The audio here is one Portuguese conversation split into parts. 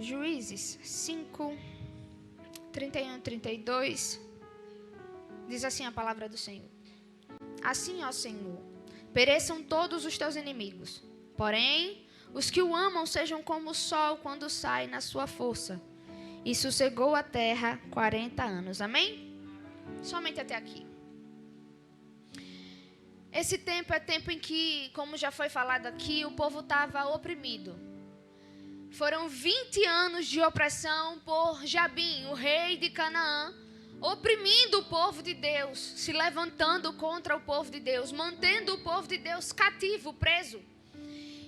Juízes 5, 31 e 32, diz assim a palavra do Senhor. Assim, ó Senhor, pereçam todos os teus inimigos, porém, os que o amam sejam como o sol quando sai na sua força. E sossegou a terra 40 anos. Amém? Somente até aqui. Esse tempo é tempo em que, como já foi falado aqui, o povo estava oprimido. Foram 20 anos de opressão por Jabim, o rei de Canaã, oprimindo o povo de Deus, se levantando contra o povo de Deus, mantendo o povo de Deus cativo, preso.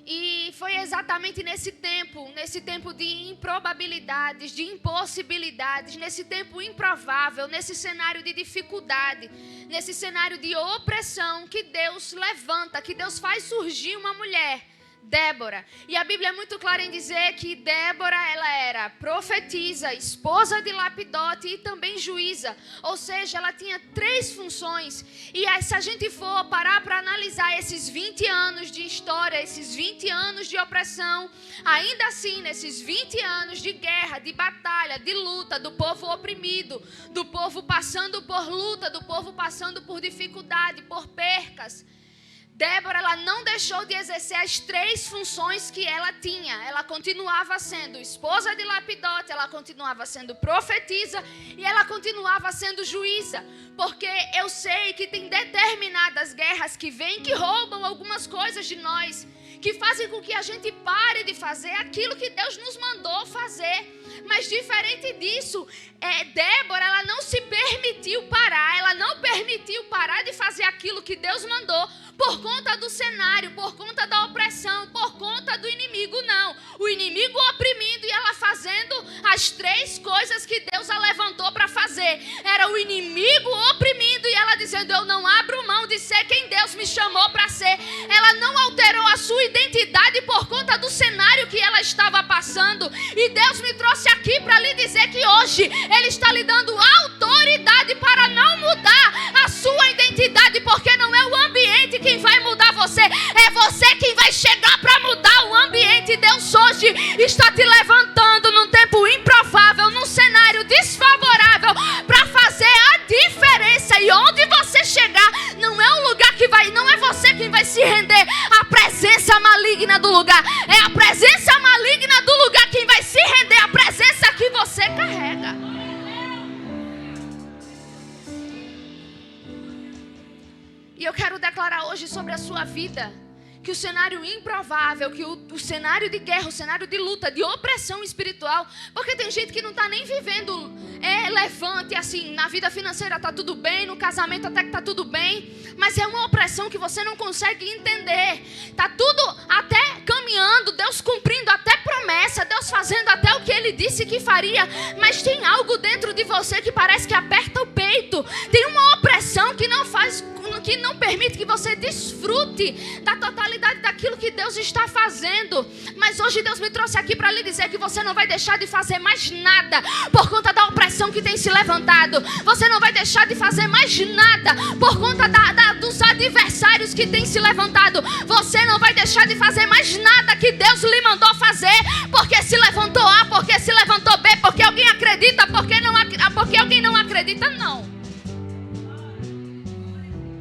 E foi exatamente nesse tempo de improbabilidades, de impossibilidades, nesse tempo improvável, nesse cenário de dificuldade, nesse cenário de opressão, que Deus levanta, que Deus faz surgir uma mulher, Débora. E a Bíblia é muito clara em dizer que Débora, ela era profetisa, esposa de Lapidote e também juíza. Ou seja, ela tinha 3 funções. E aí, se a gente for parar para analisar esses 20 anos de história, esses 20 anos de opressão, ainda assim, nesses 20 anos de guerra, de batalha, de luta, do povo oprimido, do povo passando por luta, do povo passando por dificuldade, por percas, Débora, ela não deixou de exercer as 3 funções que ela tinha. Ela continuava sendo esposa de Lapidote, ela continuava sendo profetisa e ela continuava sendo juíza. Porque eu sei que tem determinadas guerras que vêm, que roubam algumas coisas de nós, que fazem com que a gente pare de fazer aquilo que Deus nos mandou fazer. Mas diferente disso, Débora, ela não se permitiu parar, ela não permitiu parar de fazer aquilo que Deus mandou por conta do cenário, por conta da opressão, por conta do inimigo, não. O inimigo oprimindo e ela fazendo as 3 coisas que Deus a levantou para fazer. Era o inimigo oprimindo e ela dizendo, eu não abro mão de ser quem Deus me chamou para ser. Ela não alterou a sua identidade por conta do cenário que ela estava passando. E Deus me trouxe aqui para lhe dizer que hoje Ele está lhe dando autoridade para não mudar a sua identidade, porque não é o ambiente quem vai mudar você, é você quem vai chegar para mudar o ambiente. Deus hoje está te levantando num tempo improvável, num cenário desfavorável, para fazer a diferença. E onde você chegar, não é o lugar que vai, não é você quem vai se render à presença maligna do lugar, é a presença maligna do lugar quem vai se render à presença que você carrega. E eu quero declarar hoje sobre a sua vida que o cenário improvável, que o cenário de guerra, o cenário de luta, de opressão espiritual, porque tem gente que não está nem vivendo levante, assim, na vida financeira está tudo bem, no casamento até que está tudo bem, mas é uma opressão que você não consegue entender. Está tudo até caminhando, Deus cumprindo até promessa, Deus fazendo até o que Ele disse que faria, mas tem algo dentro de você que parece que aperta o peito, tem uma opressão que não permite que você desfrute da totalidade daquilo que Deus está fazendo. Mas hoje Deus me trouxe aqui para lhe dizer que você não vai deixar de fazer mais nada por conta da opressão que tem se levantado. Você não vai deixar de fazer mais nada por conta dos adversários que tem se levantado. Você não vai deixar de fazer mais nada que Deus lhe mandou fazer, porque se levantou A, porque se levantou B, porque alguém acredita, porque alguém não acredita, não.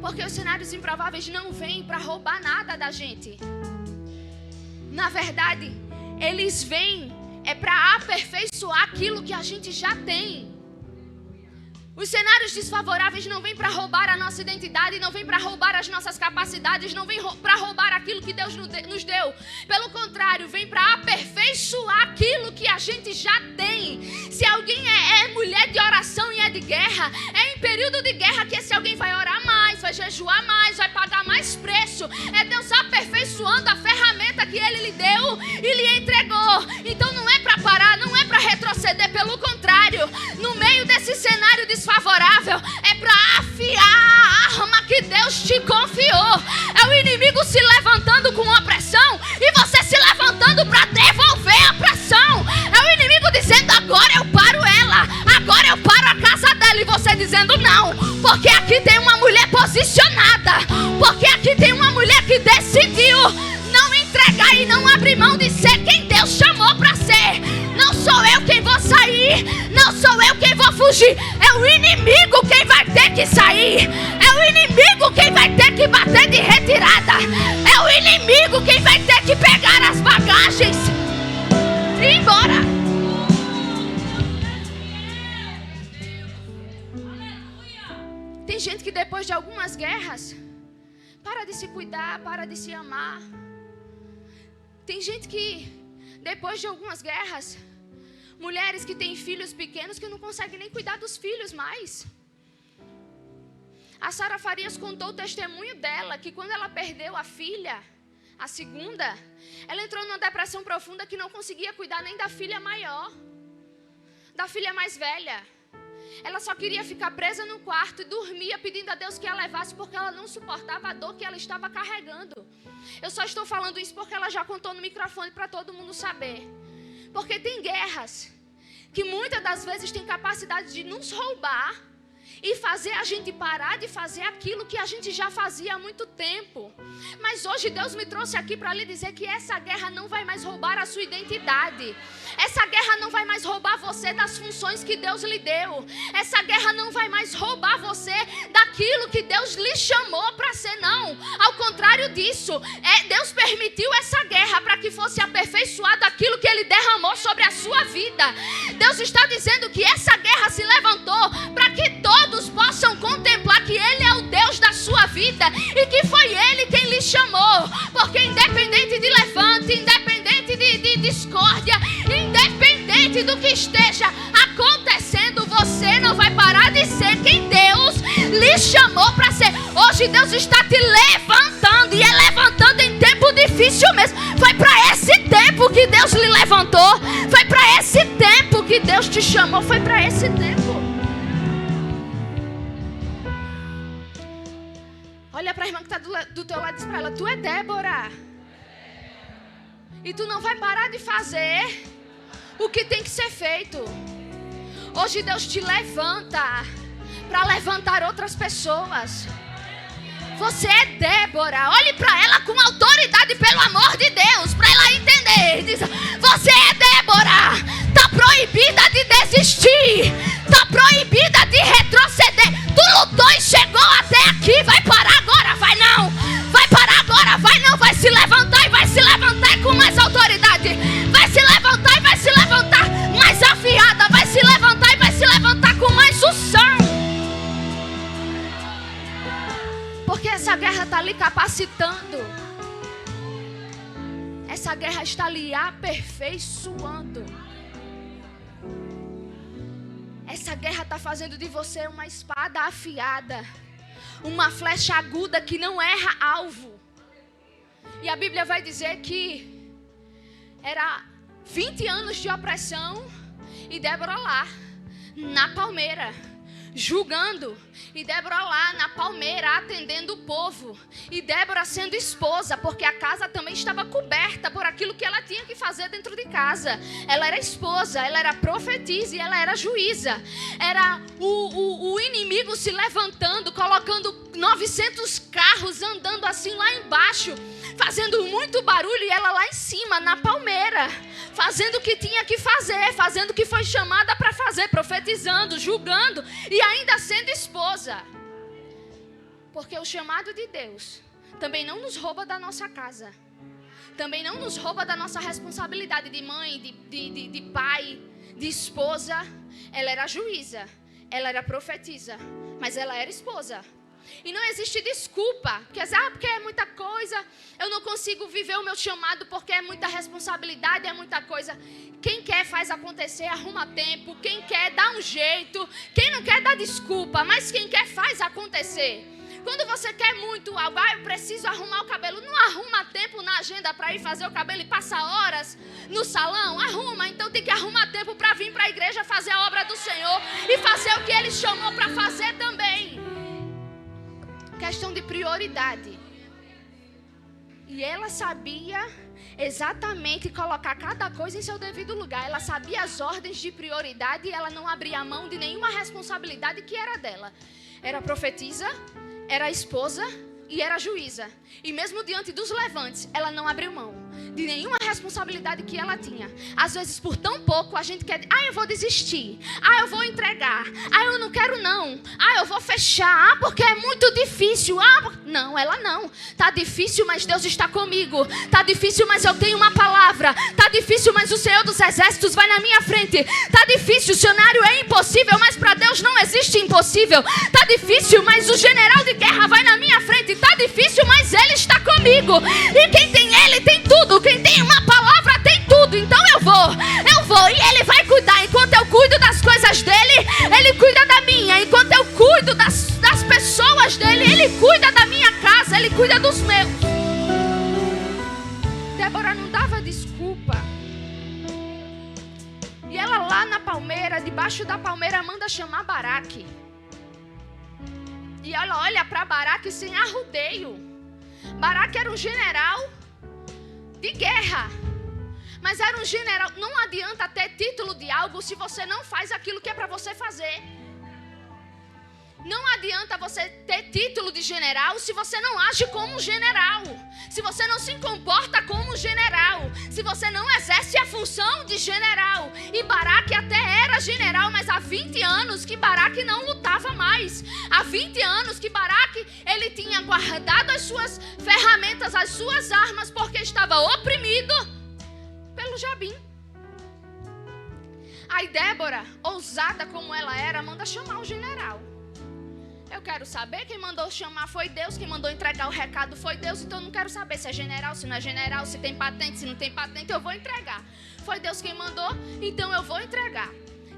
Porque os cenários improváveis não vêm para roubar nada da gente. Na verdade, eles vêm para aperfeiçoar aquilo que a gente já tem. Os cenários desfavoráveis não vêm para roubar a nossa identidade, não vêm para roubar as nossas capacidades, não vêm para roubar aquilo que Deus nos deu. Pelo contrário, vem para aperfeiçoar aquilo que a gente já tem. Se alguém é mulher de oração e é de guerra, é em período de guerra que esse alguém vai orar mais, vai jejuar mais, vai pagar mais preço. É Deus aperfeiçoando a ferramenta que Ele lhe deu e lhe entregou. Então não é para parar, não é para retroceder, pelo contrário, no meio desse cenário desfavorável, é para afiar a arma que Deus te confiou. É o inimigo se levantando com opressão e você se levantando para devolver a pressão. É o inimigo dizendo, agora eu paro ela, agora eu paro a casa dela, e você dizendo, não, porque aqui tem uma mulher posicionada, porque aqui tem uma mulher que decidiu não entregar e não abrir mão de ser quem Deus chamou para ser. Não sou sair. Não sou eu quem vou fugir. É o inimigo quem vai ter que sair. É o inimigo quem vai ter que bater de retirada. É o inimigo quem vai ter que pegar as bagagens e ir embora. Tem gente que depois de algumas guerras para de se cuidar, para de se amar. Tem gente que depois de algumas guerras, mulheres que têm filhos pequenos que não conseguem nem cuidar dos filhos mais. A Sara Farias contou o testemunho dela, que quando ela perdeu a filha, a segunda, ela entrou numa depressão profunda que não conseguia cuidar nem da filha maior, da filha mais velha. Ela só queria ficar presa no quarto e dormia pedindo a Deus que a levasse, porque ela não suportava a dor que ela estava carregando. Eu só estou falando isso porque ela já contou no microfone para todo mundo saber. Porque tem guerras que muitas das vezes têm capacidade de nos roubar e fazer a gente parar de fazer aquilo que a gente já fazia há muito tempo. Mas hoje Deus me trouxe aqui para lhe dizer que essa guerra não vai mais roubar a sua identidade. Essa guerra não vai mais roubar você das funções que Deus lhe deu. Essa guerra não vai mais roubar você daquilo que Deus lhe chamou para ser, não. Ao contrário disso, Deus permitiu essa guerra para que fosse aperfeiçoado aquilo que Ele derramou sobre a sua vida. Deus está dizendo que essa guerra se levantou para que todos possam contemplar que Ele é o Deus da sua vida e que foi Ele quem lhe chamou. Porque independente de levante, independente de discórdia, independente do que esteja acontecendo, você não vai parar de ser quem Deus lhe chamou para ser. Hoje Deus está te levantando, e é levantando em tempo difícil mesmo. Foi para esse tempo que Deus lhe levantou. Foi para esse tempo que Deus te chamou. Foi para esse tempo. Olha para a irmã que está do teu lado e diz para ela: tu é Débora. E tu não vai parar de fazer o que tem que ser feito. Hoje Deus te levanta para levantar outras pessoas. Você é Débora. Olhe para ela com autoridade, pelo amor de Deus, para ela entender. Diz: você é Débora. Está proibida de desistir. Está proibida de retroceder. Tu lutou e chegou até aqui. Vai parar agora? Vai não. Vai parar agora? Vai não. Vai se levantar e vai se levantar com mais autoridade. Vai se levantar e vai se levantar mais afiada. Vai se levantar e vai se levantar com mais unção. Porque essa guerra está lhe capacitando. Essa guerra está lhe aperfeiçoando. Essa guerra está fazendo de você uma espada afiada, uma flecha aguda que não erra alvo. E a Bíblia vai dizer que era 20 anos de opressão e Débora lá, na palmeira, julgando. E Débora lá na palmeira, atendendo o povo. E Débora sendo esposa, porque a casa também estava coberta por aquilo que ela tinha que fazer dentro de casa. Ela era esposa, ela era profetisa e ela era juíza. Era o inimigo se levantando, colocando 900 carros andando assim lá embaixo, fazendo muito barulho, e ela lá em cima, na palmeira, fazendo o que tinha que fazer, fazendo o que foi chamada para fazer, profetizando, julgando e ainda sendo esposa. Porque o chamado de Deus também não nos rouba da nossa casa, também não nos rouba da nossa responsabilidade de mãe, de pai, de esposa. Ela era juíza, ela era profetisa, mas ela era esposa. E não existe desculpa, porque é muita coisa, eu não consigo viver o meu chamado porque é muita responsabilidade, é muita coisa. Quem quer faz acontecer, arruma tempo. Quem quer dá um jeito. Quem não quer dá desculpa, mas quem quer faz acontecer. Quando você quer muito algo, eu preciso arrumar o cabelo, não arruma tempo na agenda para ir fazer o cabelo e passar horas no salão? Arruma, então tem que arrumar tempo para vir para a igreja fazer a obra do Senhor e fazer o que Ele chamou para fazer também. Questão de prioridade. E ela sabia exatamente colocar cada coisa em seu devido lugar. Ela sabia as ordens de prioridade e ela não abria mão de nenhuma responsabilidade que era dela. Era profetisa, era esposa e era juíza. E mesmo diante dos levantes, ela não abriu mão. de nenhuma responsabilidade que ela tinha. Às vezes, por tão pouco, a gente quer... eu vou desistir. Eu vou entregar. Eu não quero não. Eu vou fechar. Porque é muito difícil. Não, ela não. Tá difícil, mas Deus está comigo. Tá difícil, mas eu tenho uma palavra. Tá difícil, mas o Senhor dos Exércitos vai na minha frente. Tá difícil, o cenário é impossível, mas para Deus não existe impossível. Tá difícil, mas o general de guerra vai na minha frente. Tá difícil, mas Ele está comigo. E quem tem Ele tem tudo. Quem tem uma palavra tem tudo. Então eu vou. E Ele vai cuidar. Enquanto eu cuido das coisas dEle, Ele cuida da minha. Enquanto eu cuido das pessoas dEle, Ele cuida da minha casa. Ele cuida dos meus. Débora não dava desculpa. E ela lá na palmeira, debaixo da palmeira, manda chamar Baraque. E ela olha para Baraque sem arrudeio. Baraque era um general de guerra. Mas era um general. Não adianta ter título de algo se você não faz aquilo que é para você fazer. Não adianta você ter título de general se você não age como um general. Se você não se comporta como um general. Se você não exerce a função de general. E Baraque até era general, mas há 20 anos que Baraque não lutava mais. Há 20 anos que Baraque, ele tinha guardado as suas ferramentas, as suas armas, porque estava oprimido pelo Jabim. Aí Débora, ousada como ela era, manda chamar o general. Eu quero saber, quem mandou chamar foi Deus, quem mandou entregar o recado foi Deus, então eu não quero saber se é general, se não é general, se tem patente, se não tem patente, eu vou entregar. Foi Deus quem mandou, então eu vou entregar.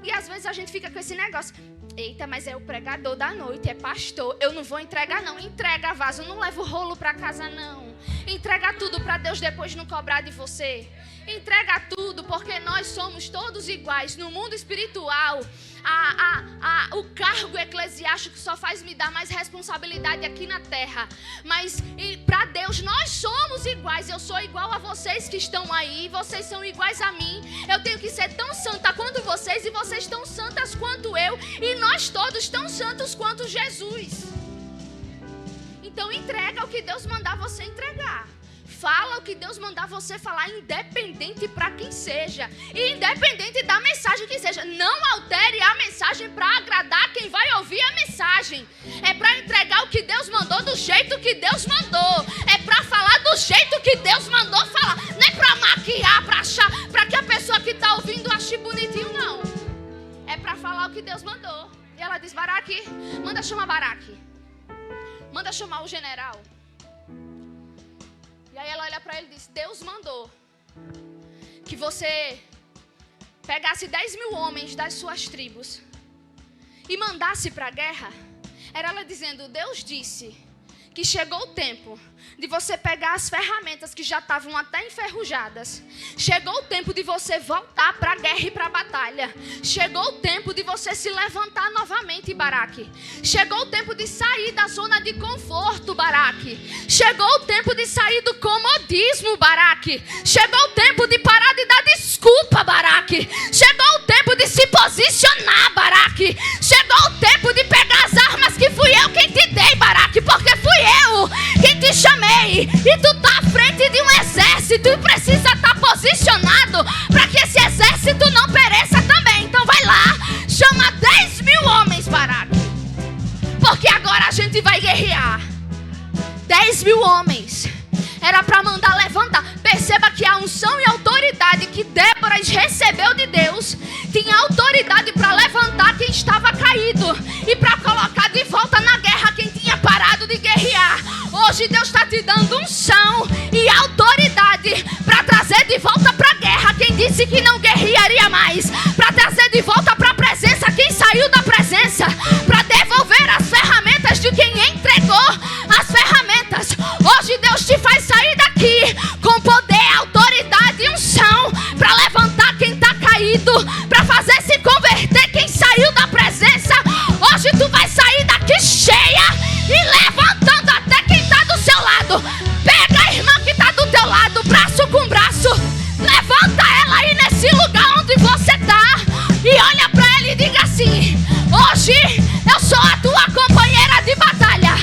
E às vezes a gente fica com esse negócio, eita, mas é o pregador da noite, é pastor, eu não vou entregar não, entrega vaso, não leva o rolo para casa não. Entrega tudo para Deus depois não cobrar de você. Entrega tudo, porque nós somos todos iguais. No mundo espiritual, o cargo eclesiástico só faz me dar mais responsabilidade aqui na terra. Mas para Deus nós somos iguais. Eu sou igual a vocês que estão aí. Vocês são iguais a mim. Eu tenho que ser tão santa quanto vocês. E vocês tão santas quanto eu. E nós todos tão santos quanto Jesus. Então entrega o que Deus mandar você entregar. Fala o que Deus mandar você falar, independente para quem seja. E independente da mensagem que seja. Não altere a mensagem para agradar quem vai ouvir a mensagem. É para entregar o que Deus mandou do jeito que Deus mandou. É para falar do jeito que Deus mandou falar. Não é para maquiar, para achar, para que a pessoa que está ouvindo ache bonitinho, não. É para falar o que Deus mandou. E ela diz, Baraque, manda chamar Baraque. Manda chamar o general. E aí ela olha para ele e diz, Deus mandou que você pegasse 10.000 homens das suas tribos e mandasse para a guerra. Era ela dizendo, Deus disse que chegou o tempo de você pegar as ferramentas que já estavam até enferrujadas. Chegou o tempo de você voltar para a guerra e para a batalha. Chegou o tempo de você se levantar novamente, Baraque. Chegou o tempo de sair da zona de conforto, Baraque. Chegou o tempo de sair do comodismo, Baraque. Chegou o tempo de parar de dar desculpa, Baraque. Chegou o tempo de se posicionar, Baraque. Chegou o tempo de pegar as armas que fui eu quem te dei, Baraque, porque fui eu quem te chamei. E tu tá à frente de um exército e precisa estar posicionado para que esse exército não pereça também. Então vai lá, chama 10.000 homens, Baraque, porque agora a gente vai guerrear. 10.000 homens era para mandar levantar. Perceba que a unção e a autoridade que Débora recebeu de Deus tinha autoridade para levantar quem estava caído e para colocar de volta na guerra quem tinha parado de guerrear. Hoje Deus está te dando unção e autoridade para trazer de volta para a guerra quem disse que não guerrearia mais, para trazer de volta para a presença quem saiu da presença, para devolver as ferramentas de quem entregou as ferramentas. Hoje Deus te faz sair daqui com poder, autoridade e unção para levantar quem está caído, para fazer se converter quem saiu da presença. Hoje tu vai sair daqui cheia e levantando até quem está do seu lado. Pega a irmã que está do teu lado, braço com braço, levanta ela aí nesse lugar onde você está e olha para ela e diga assim: hoje eu sou a tua companheira de batalha.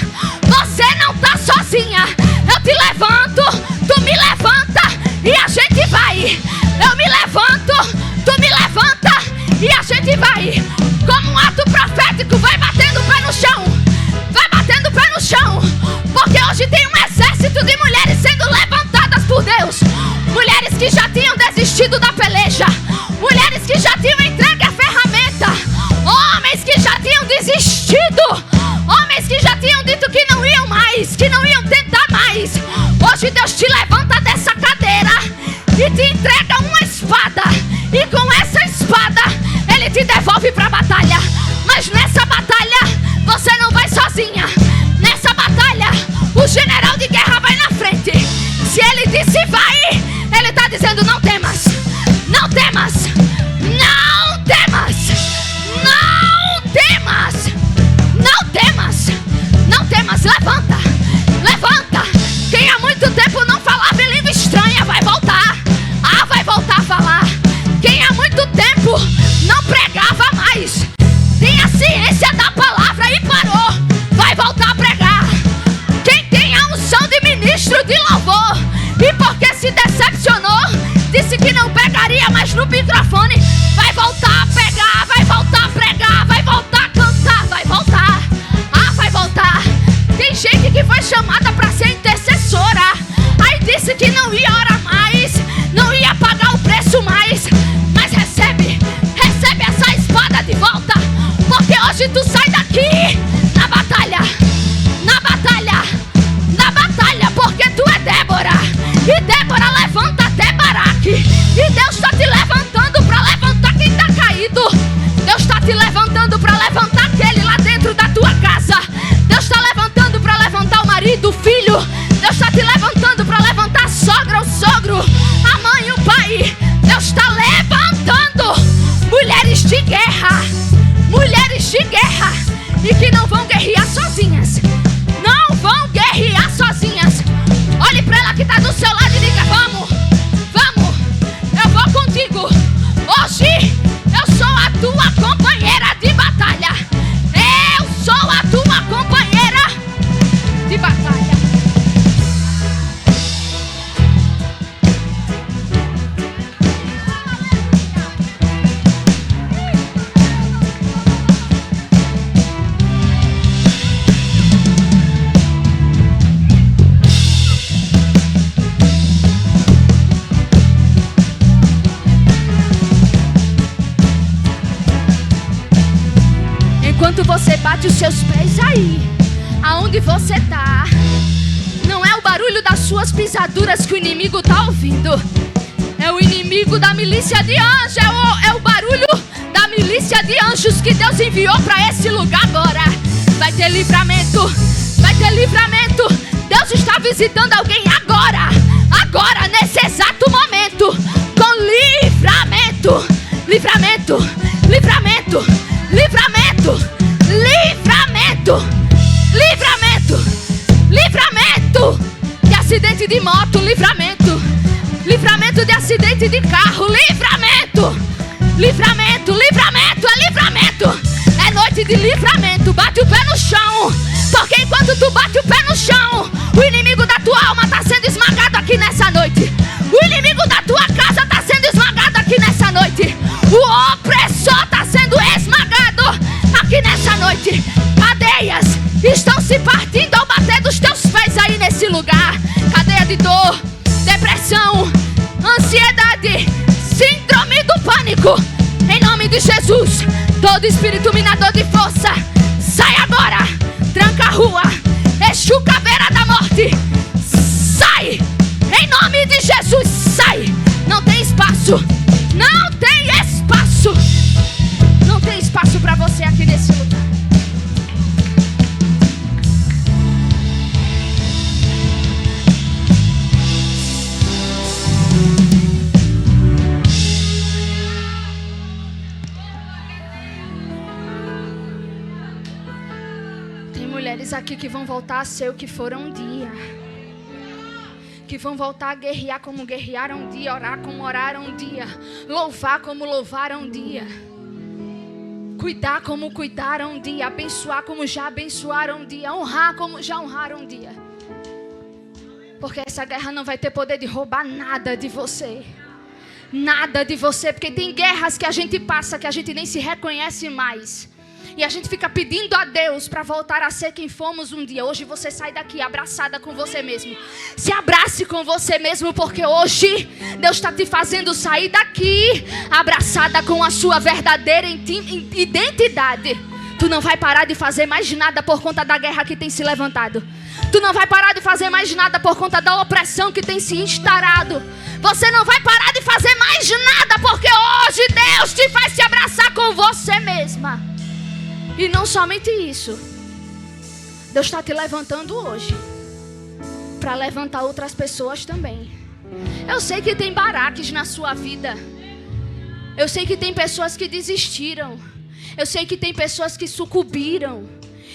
Você não está sozinha. Eu te levanto, tu me levanta e a Não temas. Não temas. Não temas. Não temas. Levanta. Levanta. Quem há muito tempo não falava em língua estranha vai voltar. Vai voltar a falar. Quem há muito tempo não pregava mais, tem a ciência da palavra e parou, vai voltar a pregar. Quem tem a unção de ministro de louvor e porque se decepcionou, disse que não pegaria mais no microfone, vai voltar a pegar, vai voltar a pregar, vai voltar a cantar, vai voltar. Vai voltar. Tem gente que foi chamada para ser intercessora, aí disse que não ia orar mais, não ia pagar o preço mais, mas recebe essa espada de volta, porque hoje tu sai daqui na batalha, porque tu é Débora, e Débora levanta até Baraque, e Deus está te levantando para levantar quem está caído, Deus está te levantando para levantar aquele lá dentro da tua casa, Deus está levantando para levantar o marido, o filho, Deus está te levantando para levantar a sogra, o sogro, a mãe, o pai, Deus está levantando mulheres de guerra, e que não vão guerrear sozinhas, não vão guerrear sozinhas. Olhe para ela que está do seu lado e diga: vamos, eu vou contigo. Hoje eu sou a tua companheira de batalha, eu sou a tua companheira de batalha. Enquanto você bate os seus pés aí, aonde você tá, não é o barulho das suas pisaduras que o inimigo tá ouvindo, é o inimigo da milícia de anjos, é o barulho da milícia de anjos que Deus enviou para esse lugar agora. Vai ter livramento, Deus está visitando alguém agora, nesse exato momento, com livramento. De acidente de moto, livramento de acidente de carro, livramento, é livramento, é noite de livramento. Bate o pé no chão, porque enquanto tu bate o pé no chão, o inimigo da tua alma está sendo esmagado aqui nessa noite, o inimigo da tua casa está sendo esmagado aqui nessa noite, o opressor está sendo esmagado aqui nessa noite. Cadeias estão se partindo ao bater dos teus pés aí nesse lugar. Cadeia de dor, depressão, ansiedade, síndrome do pânico. Em nome de Jesus, todo espírito minador de força, sai agora. Tranca a rua, Exu caveira da morte, sai. Em nome de Jesus, sai. Não tem espaço, não tem espaço, não tem espaço para você aqui nesse lugar. Mulheres aqui que vão voltar a ser o que foram um dia, que vão voltar a guerrear como guerrearam um dia, orar como oraram um dia, louvar como louvaram um dia, cuidar como cuidaram um dia, abençoar como já abençoaram um dia, honrar como já honraram um dia. Porque essa guerra não vai ter poder de roubar nada de você. Nada de você, porque tem guerras que a gente passa que a gente nem se reconhece mais. E a gente fica pedindo a Deus para voltar a ser quem fomos um dia. Hoje você sai daqui abraçada com você mesmo. Se abrace com você mesmo, porque hoje Deus está te fazendo sair daqui abraçada com a sua verdadeira identidade. Tu não vai parar de fazer mais nada por conta da guerra que tem se levantado. Tu não vai parar de fazer mais nada por conta da opressão que tem se instaurado. Você não vai parar de fazer mais nada, porque hoje Deus te faz se abraçar com você mesma. E não somente isso, Deus está te levantando hoje para levantar outras pessoas também. Eu sei que tem Baraques na sua vida, Eu sei que tem pessoas que desistiram. Eu sei que tem pessoas que sucumbiram.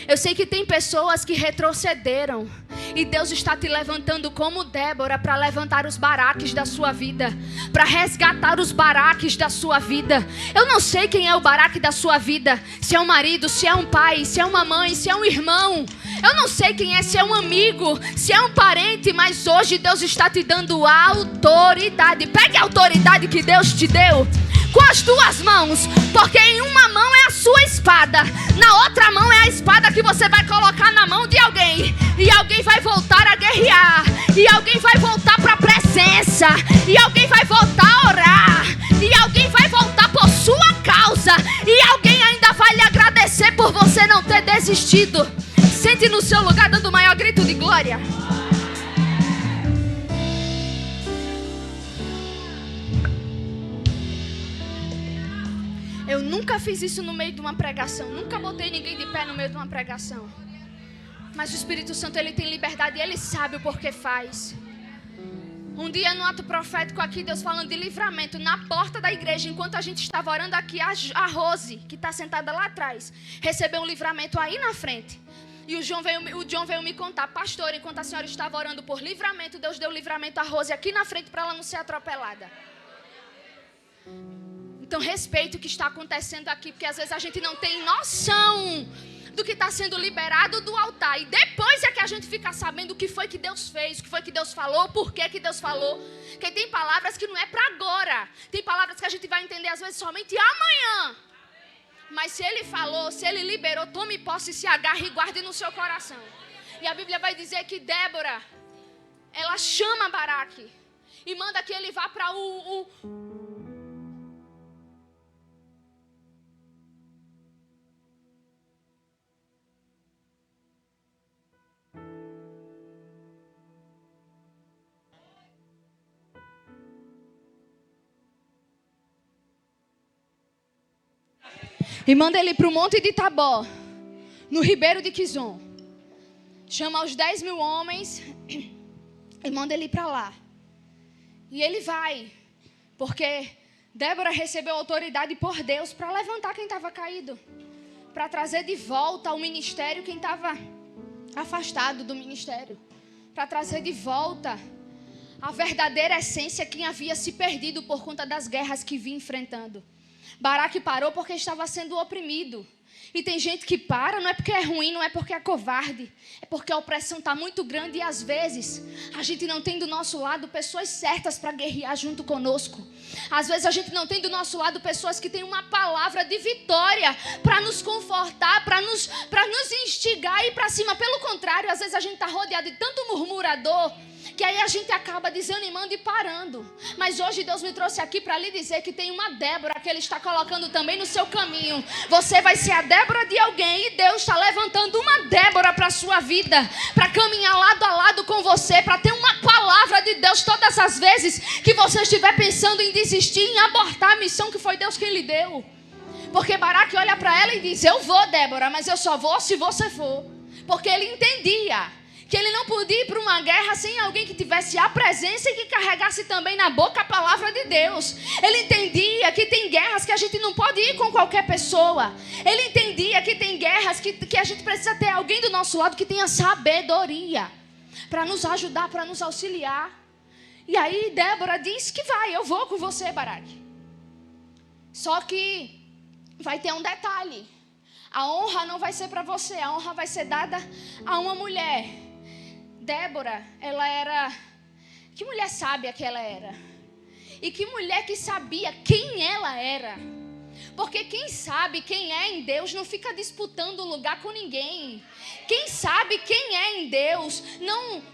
Eu sei que tem pessoas que retrocederam. E Deus está te levantando como Débora para levantar os Baraques da sua vida, para resgatar os Baraques da sua vida. Eu não sei quem é o Baraque da sua vida. Se é um marido, se é um pai, se é uma mãe, se é um irmão. Eu não sei quem é, se é um amigo, se é um parente. Mas hoje Deus está te dando autoridade. Pegue a autoridade que Deus te deu com as duas mãos, porque em uma mão é a sua espada, na outra mão é a espada que você vai colocar na mão de alguém, e alguém vai voltar a guerrear, e alguém vai voltar para a presença, e alguém vai voltar a orar, e alguém vai voltar por sua causa, e alguém ainda vai lhe agradecer por você não ter desistido. Sente no seu lugar dando o maior grito de glória. Eu nunca fiz isso no meio de uma pregação. Nunca botei ninguém de pé no meio de uma pregação. Mas o Espírito Santo, ele tem liberdade e ele sabe o porquê faz. Um dia no ato profético aqui, Deus falando de livramento, na porta da igreja, enquanto a gente estava orando aqui, a Rose, que está sentada lá atrás, recebeu um livramento aí na frente. E o John veio me contar: pastor, enquanto a senhora estava orando por livramento, Deus deu livramento a Rose aqui na frente para ela não ser atropelada. Então respeite o que está acontecendo aqui, porque às vezes a gente não tem noção do que está sendo liberado do altar. E depois é que a gente fica sabendo o que foi que Deus fez, o que foi que Deus falou, por que Deus falou. Porque tem palavras que não é para agora. Tem palavras que a gente vai entender às vezes somente amanhã. Mas se Ele falou, se Ele liberou, tome posse, se agarre e guarde no seu coração. E a Bíblia vai dizer que Débora, ela chama Baraque e manda que ele vá para e manda ele para o monte de Tabó, no ribeiro de Quizon. Chama os 10.000 homens e manda ele para lá. E ele vai, porque Débora recebeu autoridade por Deus para levantar quem estava caído, para trazer de volta ao ministério quem estava afastado do ministério, para trazer de volta a verdadeira essência quem havia se perdido por conta das guerras que vinha enfrentando. Baraque parou porque estava sendo oprimido. E tem gente que para, não é porque é ruim, não é porque é covarde. É porque a opressão está muito grande e às vezes a gente não tem do nosso lado pessoas certas para guerrear junto conosco. Às vezes a gente não tem do nosso lado pessoas que têm uma palavra de vitória para nos confortar, para nos instigar e ir para cima. Pelo contrário, às vezes a gente está rodeado de tanto murmurador que aí a gente acaba desanimando e parando. Mas hoje Deus me trouxe aqui para lhe dizer que tem uma Débora que Ele está colocando também no seu caminho. Você vai ser a Débora de alguém e Deus está levantando uma Débora para a sua vida, para caminhar lado a lado com você, para ter uma palavra de Deus todas as vezes que você estiver pensando em desistir, em abortar a missão que foi Deus quem lhe deu. Porque Baraque olha para ela e diz: eu vou, Débora, mas eu só vou se você for. Porque ele entendia que ele não podia ir para uma guerra sem alguém que tivesse a presença e que carregasse também na boca a palavra de Deus. Ele entendia que tem guerras que a gente não pode ir com qualquer pessoa. Ele entendia que tem guerras que a gente precisa ter alguém do nosso lado que tenha sabedoria para nos ajudar, para nos auxiliar. E aí Débora diz que vai: eu vou com você, Baraque. Só que vai ter um detalhe: a honra não vai ser para você, a honra vai ser dada a uma mulher. Débora, ela era... Que mulher sábia que ela era. E que mulher que sabia quem ela era. Porque quem sabe quem é em Deus não fica disputando lugar com ninguém. Quem sabe quem é em Deus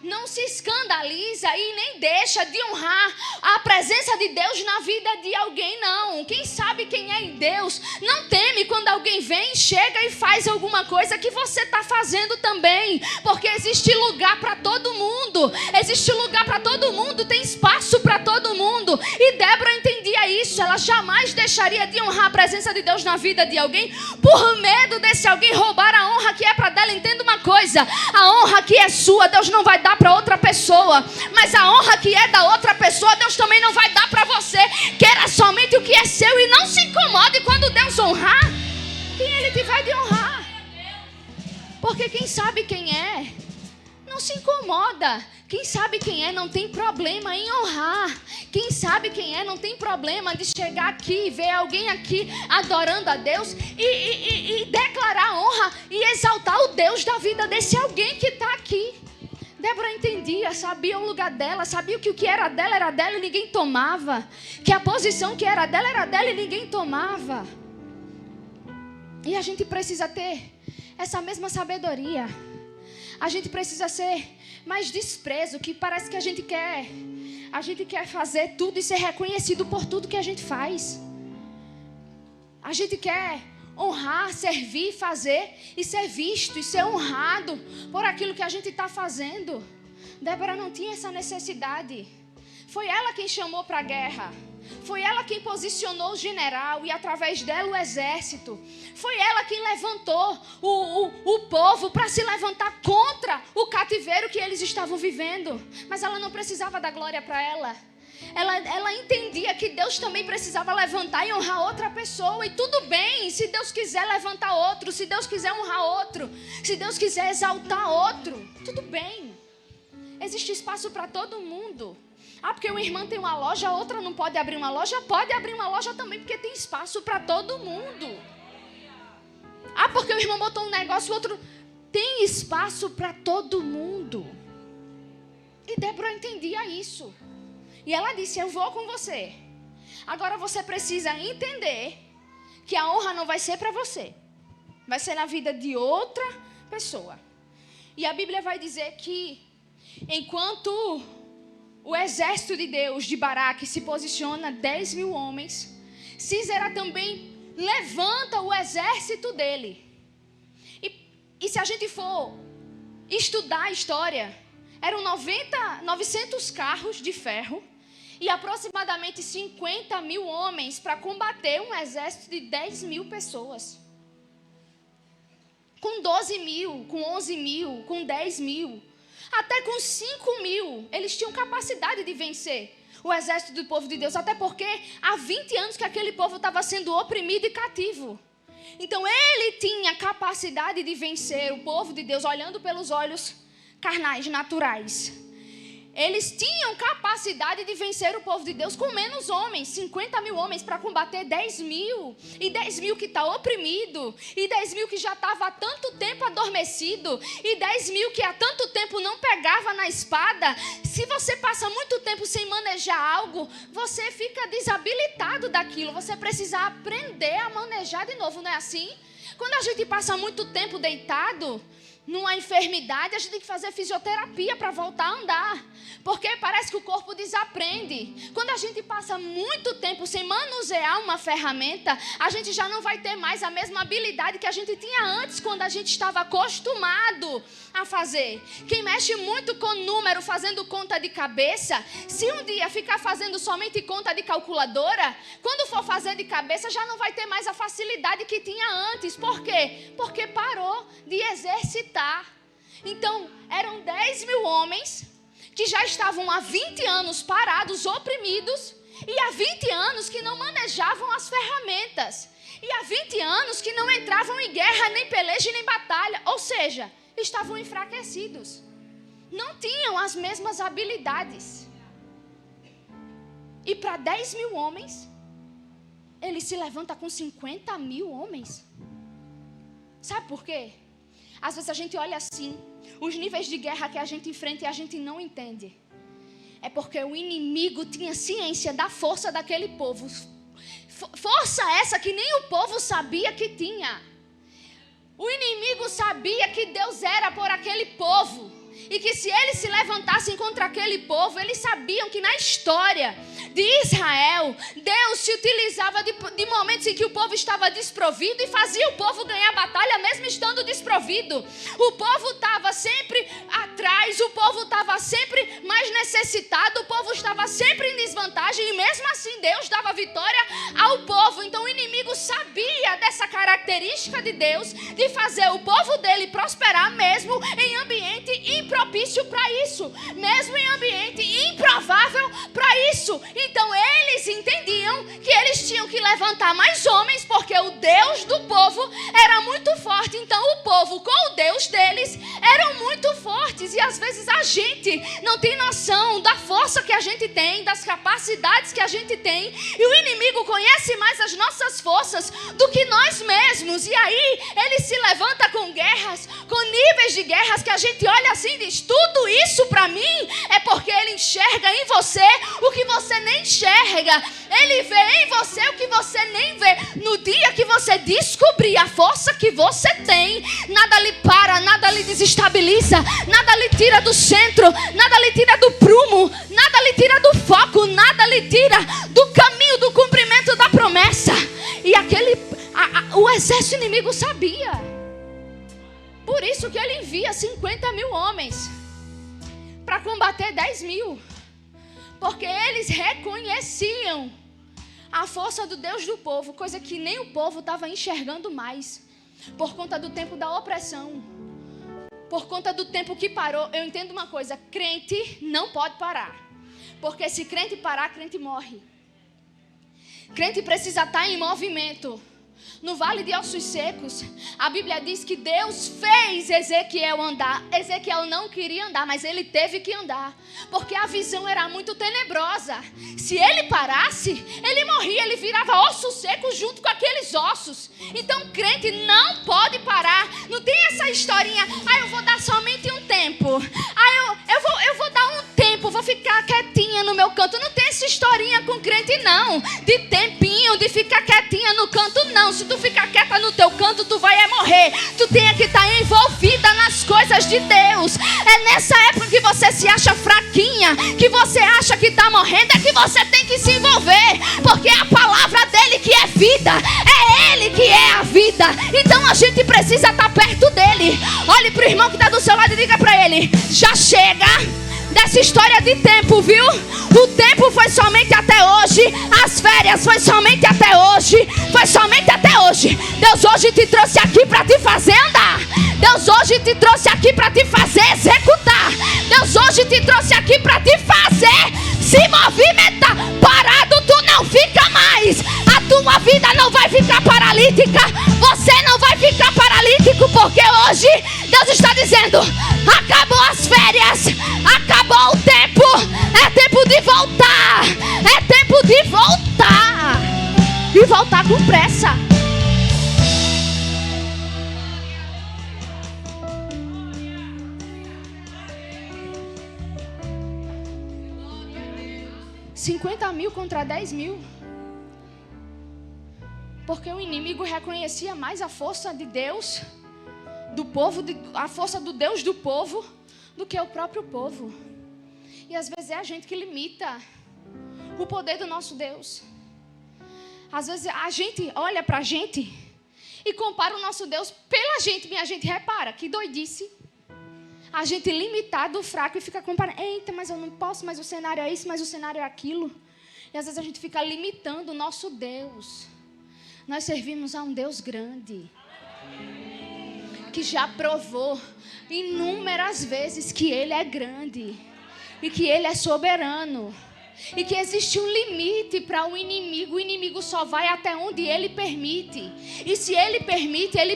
não se escandaliza e nem deixa de honrar a presença de Deus na vida de alguém, não. Quem sabe quem é em Deus não teme quando alguém vem, chega e faz alguma coisa que você está fazendo também. Porque existe lugar para todo mundo. Existe lugar para todo mundo, tem espaço para todo mundo. E Débora entendia isso, ela jamais deixaria de honrar a presença de Deus na vida de alguém por medo desse alguém roubar a honra que é para dela. Entenda uma coisa, a honra que é sua, Deus não vai dar para outra pessoa, mas a honra que é da outra pessoa, Deus também não vai dar para você. Queira somente o que é seu e não se incomode quando Deus honrar quem Ele tiver de honrar, porque quem sabe quem é não se incomoda. Quem sabe quem é não tem problema em honrar. Quem sabe quem é não tem problema de chegar aqui, ver alguém aqui adorando a Deus e declarar honra e exaltar o Deus da vida desse alguém que está aqui. Débora entendia, sabia o lugar dela, sabia que o que era dela e ninguém tomava. Que a posição que era dela e ninguém tomava. E a gente precisa ter essa mesma sabedoria. A gente precisa ser mais desprezo, que parece que a gente quer fazer tudo e ser reconhecido por tudo que a gente faz. A gente quer honrar, servir, fazer e ser visto e ser honrado por aquilo que a gente está fazendo. Débora não tinha essa necessidade. Foi ela quem chamou para a guerra. Foi ela quem posicionou o general e através dela o exército. Foi ela quem levantou o povo para se levantar contra o cativeiro que eles estavam vivendo. Mas ela não precisava da glória para ela. Ela entendia que Deus também precisava levantar e honrar outra pessoa. E tudo bem, se Deus quiser levantar outro, se Deus quiser honrar outro, se Deus quiser exaltar outro, tudo bem. Existe espaço para todo mundo. Ah, porque uma irmã tem uma loja, a outra não pode abrir uma loja. Pode abrir uma loja também, porque tem espaço para todo mundo. Ah, porque o irmão botou um negócio, o outro... Tem espaço para todo mundo. E Débora entendia isso. E ela disse, eu vou com você. Agora você precisa entender que a honra não vai ser para você. Vai ser na vida de outra pessoa. E a Bíblia vai dizer que enquanto o exército de Deus de Baraque se posiciona 10 mil homens, Sísera também levanta o exército dele. E se a gente for estudar a história, eram 900 carros de ferro e aproximadamente 50 mil homens para combater um exército de 10 mil pessoas. Com 12 mil, com 11 mil, com 10 mil, até com 5 mil, eles tinham capacidade de vencer o exército do povo de Deus. Até porque há 20 anos que aquele povo estava sendo oprimido e cativo. Então ele tinha capacidade de vencer o povo de Deus, olhando pelos olhos carnais, naturais. Eles tinham capacidade de vencer o povo de Deus com menos homens, 50 mil homens para combater 10 mil. E 10 mil que está oprimido, e 10 mil que já estava há tanto tempo adormecido, e 10 mil que há tanto tempo não pegava na espada. Se você passa muito tempo sem manejar algo, você fica desabilitado daquilo. Você precisa aprender a manejar de novo, não é assim? Quando a gente passa muito tempo deitado numa enfermidade, a gente tem que fazer fisioterapia para voltar a andar, porque parece que o corpo desaprende. Quando a gente passa muito tempo sem manusear uma ferramenta, a gente já não vai ter mais a mesma habilidade que a gente tinha antes, quando a gente estava acostumado a fazer. Quem mexe muito com número, fazendo conta de cabeça, se um dia ficar fazendo somente conta de calculadora, quando for fazer de cabeça já não vai ter mais a facilidade que tinha antes. Por quê? Porque parou de exercitar. Então, eram 10 mil homens que já estavam há 20 anos parados, oprimidos, e há 20 anos que não manejavam as ferramentas, e há 20 anos que não entravam em guerra, nem peleja, nem batalha, ou seja, estavam enfraquecidos, não tinham as mesmas habilidades. E para 10 mil homens, ele se levanta com 50 mil homens. Sabe por quê? Às vezes a gente olha assim, os níveis de guerra que a gente enfrenta e a gente não entende. É porque o inimigo tinha ciência da força daquele povo. Força essa que nem o povo sabia que tinha. O inimigo sabia que Deus era por aquele povo. E que se eles se levantassem contra aquele povo, eles sabiam que na história de Israel, Deus se utilizava de momentos em que o povo estava desprovido e fazia o povo ganhar a batalha mesmo estando desprovido. O povo estava sempre atrás, o povo estava sempre mais necessitado, o povo estava sempre em desvantagem e mesmo assim Deus dava vitória ao povo. Então o inimigo sabia dessa característica de Deus de fazer o povo dele prosperar mesmo em ambiente impropício para isso, mesmo em ambiente improvável para isso. Então eles entendiam que eles tinham que levantar mais homens porque o Deus do povo era muito forte. Então o povo com o Deus deles eram muito fortes. E às vezes a gente não tem noção da força que a gente tem, das capacidades que a gente tem, e o inimigo conhece mais as nossas forças do que nós mesmos. E aí ele se levanta com guerras, com níveis de guerras que a gente olha assim e diz: tudo isso para mim é porque ele enxerga em você o que você nem enxerga. Ele vê em você o que você nem vê. No dia que você descobrir a força que você tem, nada lhe para, nada lhe desestabiliza, nada lhe tira do centro, nada lhe tira do prumo, nada lhe tira do foco, nada lhe tira do caminho do cumprimento da promessa. E o exército inimigo sabia. Por isso que ele envia 50 mil homens para combater 10 mil. Porque eles reconheciam a força do Deus do povo, coisa que nem o povo estava enxergando mais, por conta do tempo da opressão, por conta do tempo que parou. Eu entendo uma coisa: crente não pode parar, porque se crente parar, crente morre. Crente precisa estar em movimento. No vale de ossos secos, a Bíblia diz que Deus fez Ezequiel andar. Ezequiel não queria andar, mas ele teve que andar, porque a visão era muito tenebrosa. Se ele parasse, ele morria, ele virava osso seco junto com aqueles ossos. Então crente não pode parar. Não tem essa historinha: eu vou dar somente um tempo, eu vou dar um tempo, vou ficar quietinha no meu canto. Não tem essa historinha com crente não, de tempinho, de ficar quietinha no canto não. Se tu ficar quieta no teu canto, tu vai morrer. Tu tem que estar envolvida nas coisas de Deus. É nessa época que você se acha fraquinha, que você acha que está morrendo, é que você tem que se envolver, porque é a palavra dele que é vida, é ele que é a vida. Então a gente precisa estar perto dele. Olhe para o irmão que está do seu lado e diga para ele: já chega dessa história de tempo, viu? O tempo foi somente até hoje. As férias foi somente até hoje. Foi somente até hoje. Deus hoje te trouxe aqui para te fazer andar. Deus hoje te trouxe aqui para te fazer executar. Deus hoje te trouxe aqui para te fazer se movimentar. Parado tu não fica mais. A tua vida não vai ficar paralítica. Você não vai ficar paralítico, porque hoje Deus está dizendo: acabou as férias, acabou o tempo, é tempo de voltar, é tempo de voltar, e voltar com pressa. $50.000 contra 10 mil. Porque o inimigo reconhecia mais a força de Deus, do povo, a força do Deus do povo, do que o próprio povo. E às vezes é a gente que limita o poder do nosso Deus. Às vezes a gente olha pra gente e compara o nosso Deus pela gente. Minha gente, repara, que doidice. A gente limitado, fraco, e fica comparando: eita, mas eu não posso, mas o cenário é isso, mas o cenário é aquilo. E às vezes a gente fica limitando o nosso Deus. Nós servimos a um Deus grande, que já provou inúmeras vezes que Ele é grande e que Ele é soberano, e que existe um limite para o inimigo só vai até onde Ele permite. E se Ele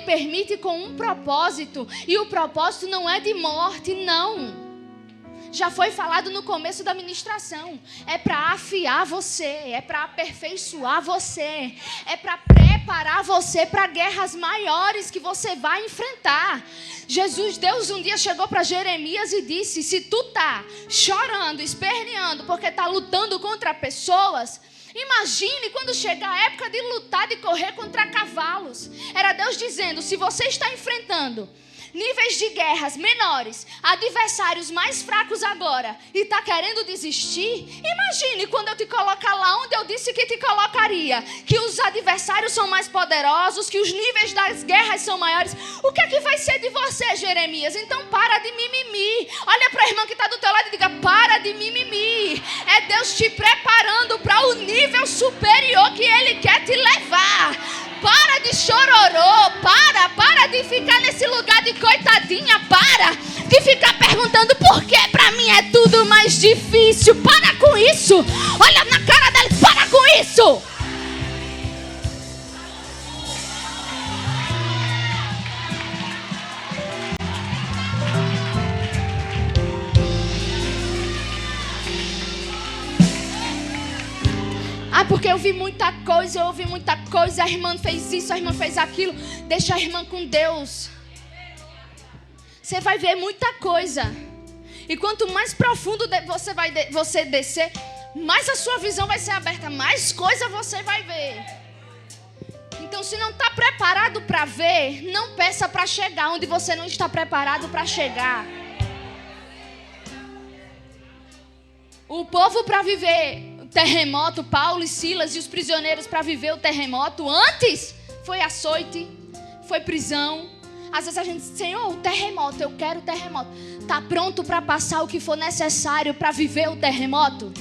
permite com um propósito, e o propósito não é de morte, não. Já foi falado no começo da ministração. É para afiar você, é para aperfeiçoar você, é para preparar você para guerras maiores que você vai enfrentar. Deus um dia chegou para Jeremias e disse: se tu tá chorando, esperneando, porque tá lutando contra pessoas, imagine quando chegar a época de lutar, de correr contra cavalos. Era Deus dizendo: se você está enfrentando níveis de guerras menores, adversários mais fracos agora, e está querendo desistir, imagine quando eu te colocar lá onde eu disse que te colocaria, que os adversários são mais poderosos, que os níveis das guerras são maiores. O que é que vai ser de você, Jeremias? Então para de mimimi. Olha para a irmã que está do teu lado e diga: para de mimimi. É Deus te preparando para o nível superior que Ele quer te levar. Para de chororô, para de ficar nesse lugar de coitadinha, para de ficar perguntando por que pra mim é tudo mais difícil. Para com isso, olha na cara dele, para com isso. Porque eu ouvi muita coisa, a irmã fez isso, a irmã fez aquilo. Deixa a irmã com Deus. Você vai ver muita coisa. E quanto mais profundo você descer, mais a sua visão vai ser aberta, mais coisa você vai ver. Então, se não está preparado para ver, não peça para chegar onde você não está preparado para chegar. O povo para viver terremoto, Paulo e Silas e os prisioneiros para viver o terremoto, antes foi açoite, foi prisão. Às vezes a gente diz: Senhor, o terremoto, eu quero o terremoto. Está pronto para passar o que for necessário para viver o terremoto?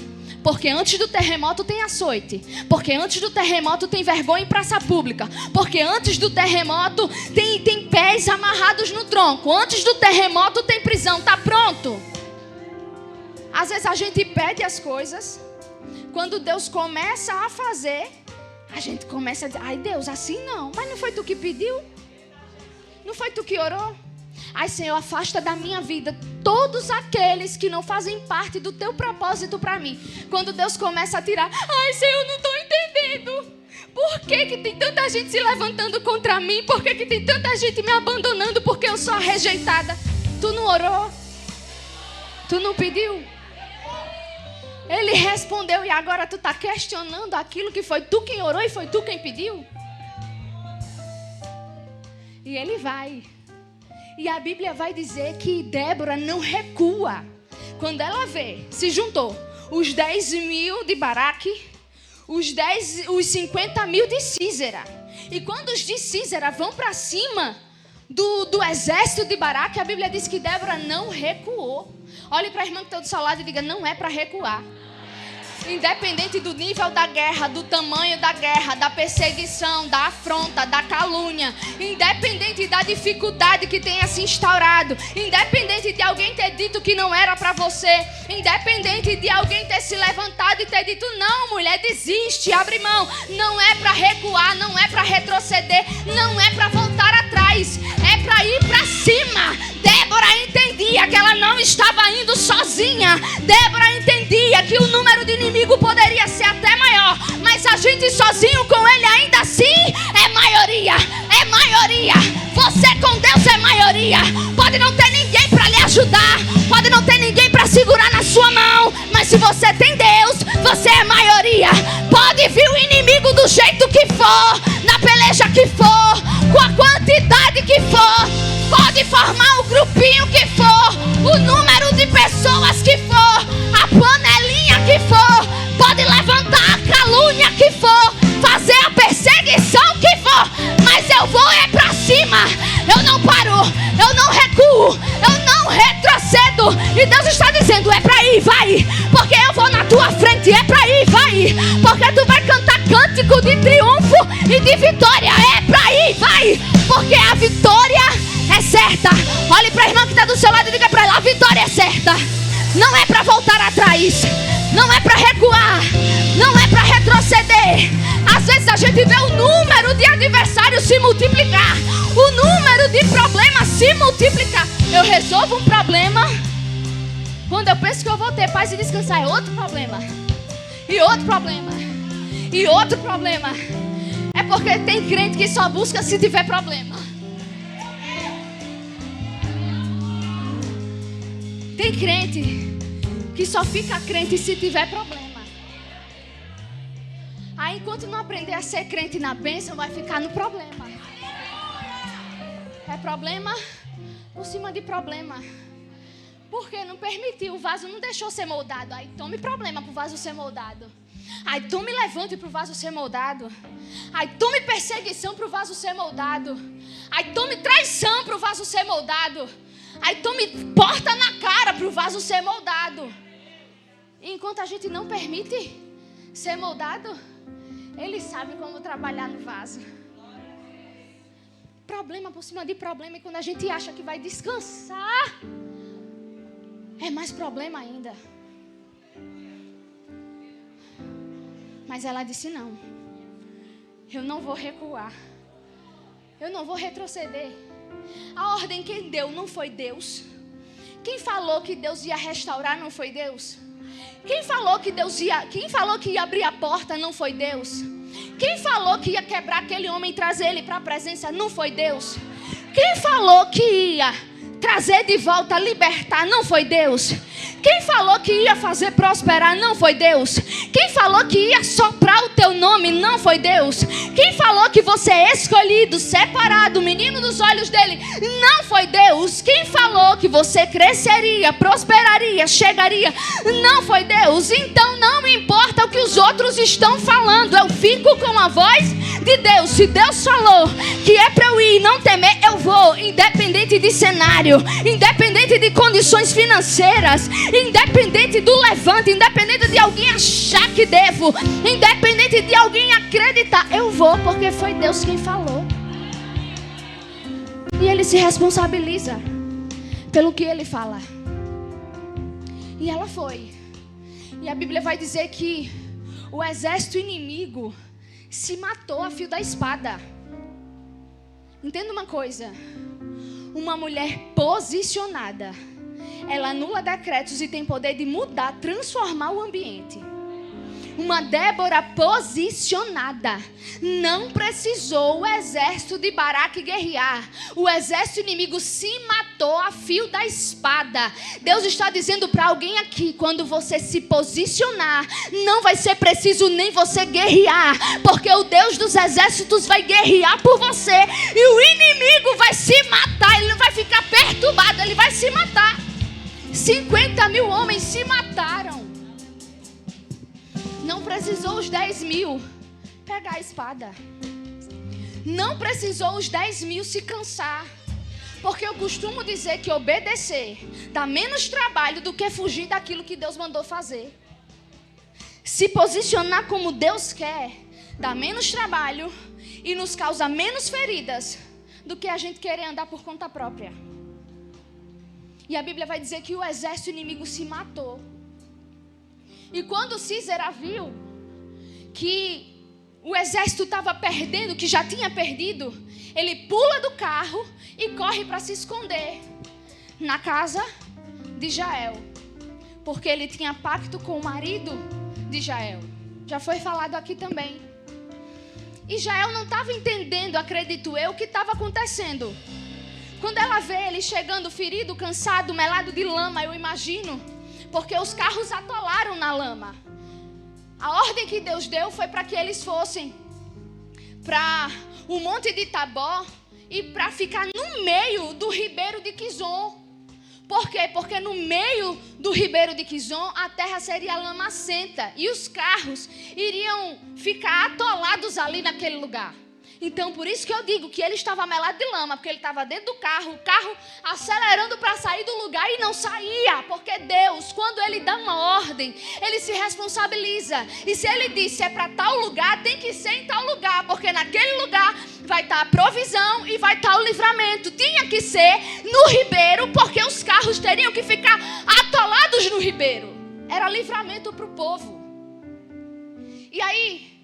Porque antes do terremoto tem açoite. Porque antes do terremoto tem vergonha em praça pública. Porque antes do terremoto tem pés amarrados no tronco. Antes do terremoto tem prisão. Está pronto. Às vezes a gente pede as coisas. Quando Deus começa a fazer, a gente começa a dizer: ai Deus, assim não. Mas não foi tu que pediu? Não foi tu que orou? Ai Senhor, afasta da minha vida todos aqueles que não fazem parte do teu propósito para mim. Quando Deus começa a tirar: ai Senhor, não estou entendendo. Por que tem tanta gente se levantando contra mim? Por que tem tanta gente me abandonando porque eu sou a rejeitada? Tu não orou? Tu não pediu? Ele respondeu e agora tu está questionando aquilo que foi tu quem orou e foi tu quem pediu? E ele vai. E a Bíblia vai dizer que Débora não recua. Quando ela vê, se juntou os 10 mil de Baraque, os 50 mil de Sísera. E quando os de Sísera vão para cima do exército de Baraque, a Bíblia diz que Débora não recuou. Olhe para a irmã que está do seu lado e diga: não é para recuar. Independente do nível da guerra, do tamanho da guerra, da perseguição, da afronta, da calúnia, independente da dificuldade que tenha se instaurado, independente de alguém ter dito que não era para você, independente de alguém ter se levantado e ter dito: não, mulher, desiste, abre mão. Não é para recuar, não é para retroceder, não é para voltar atrás, é para ir para cima. Débora entendia que ela não estava indo sozinha. Débora entendia que o número de inimigos poderia ser até maior, mas a gente sozinho com ele ainda assim é maioria. É maioria. Você com Deus é maioria. Pode não ter ninguém para lhe ajudar, pode não ter ninguém para segurar na sua mão, mas se você tem Deus, você é maioria. Pode vir o inimigo do jeito que for, na peleja que for, com a quantidade que for, pode formar o grupinho que for, o número de pessoas que for, a panelinha que for, pode levantar a calúnia que for, fazer a perseguição que for, mas eu vou é pra cima. Eu não paro, eu não recuo, eu não retrocedo. E Deus está dizendo: é pra ir, vai, porque eu vou na tua frente. É pra ir, vai, porque tu vai cantar cântico de triunfo e de vitória. É pra ir, vai, porque a vitória é certa. Olhe para a irmã que está do seu lado e diga para ela: a vitória é certa. Não é para voltar atrás, não é para recuar, não é para retroceder. Às vezes a gente vê o número de adversários se multiplicar, o número de problemas se multiplicar. Eu resolvo um problema, quando eu penso que eu vou ter paz e descansar, é outro problema, e outro problema, e outro problema. É porque tem crente que só busca se tiver problema. Tem crente que só fica crente se tiver problema. Aí enquanto não aprender a ser crente na bênção, vai ficar no problema. É problema por cima de problema. Porque não permitiu, o vaso não deixou ser moldado. Aí tome problema para o vaso ser moldado. Aí tome levante para o vaso ser moldado. Aí tome perseguição para o vaso ser moldado. Aí tome traição para o vaso ser moldado. Aí tome porta na cara para o vaso ser moldado. E enquanto a gente não permite ser moldado, Ele sabe como trabalhar no vaso. Problema por cima de problema. E quando a gente acha que vai descansar, é mais problema ainda. Mas ela disse não. Eu não vou recuar. Eu não vou retroceder. A ordem quem deu não foi Deus. Quem falou que Deus ia restaurar não foi Deus. Quem falou que ia abrir a porta não foi Deus. Quem falou que ia quebrar aquele homem e trazer ele para a presença não foi Deus. Quem falou que ia trazer de volta, libertar, não foi Deus. Quem falou que ia fazer prosperar, não foi Deus. Quem falou que ia soprar o teu nome, não foi Deus. Quem falou que você é escolhido, separado, menino dos olhos dele, não foi Deus. Quem falou que você cresceria, prosperaria, chegaria, não foi Deus. Então não me importa o que os outros estão falando, eu fico com a voz de Deus. Se Deus falou que é para eu ir e não temer, eu vou, independente de cenário, independente de condições financeiras, independente do levante, independente de alguém achar que devo, independente de alguém acreditar, eu vou, porque foi Deus quem falou. E Ele se responsabiliza pelo que Ele fala. E ela foi. E a Bíblia vai dizer que o exército inimigo se matou a fio da espada. Entenda uma coisa. Uma mulher posicionada, ela anula decretos e tem poder de mudar, transformar o ambiente. Uma Débora posicionada não precisou o exército de Baraque guerrear. O exército inimigo se matou a fio da espada. Deus está dizendo para alguém aqui: quando você se posicionar, não vai ser preciso nem você guerrear, porque o Deus dos exércitos vai guerrear por você. E o inimigo vai se matar. Ele não vai ficar perturbado, ele vai se matar. 50.000 homens se mataram. Não precisou os 10.000 pegar a espada. Não precisou os 10.000 se cansar. Porque eu costumo dizer que obedecer dá menos trabalho do que fugir daquilo que Deus mandou fazer. Se posicionar como Deus quer dá menos trabalho e nos causa menos feridas do que a gente querer andar por conta própria. E a Bíblia vai dizer que o exército inimigo se matou. E quando Císera viu que o exército estava perdendo, que já tinha perdido, ele pula do carro e corre para se esconder na casa de Jael. Porque ele tinha pacto com o marido de Jael. Já foi falado aqui também. E Jael não estava entendendo, acredito eu, o que estava acontecendo. Quando ela vê ele chegando ferido, cansado, melado de lama, eu imagino, porque os carros atolaram na lama. A ordem que Deus deu foi para que eles fossem para o Monte de Tabor e para ficar no meio do ribeiro de Quizon. Por quê? Porque no meio do ribeiro de Quizon a terra seria lamacenta e os carros iriam ficar atolados ali naquele lugar. Então, por isso que eu digo que ele estava melado de lama, porque ele estava dentro do carro, o carro acelerando para sair do lugar e não saía, porque Deus, quando Ele dá uma ordem, Ele se responsabiliza. E se Ele disse é para tal lugar, tem que ser em tal lugar, porque naquele lugar vai estar a provisão e vai estar o livramento. Tinha que ser no ribeiro, porque os carros teriam que ficar atolados no ribeiro. Era livramento para o povo. E aí,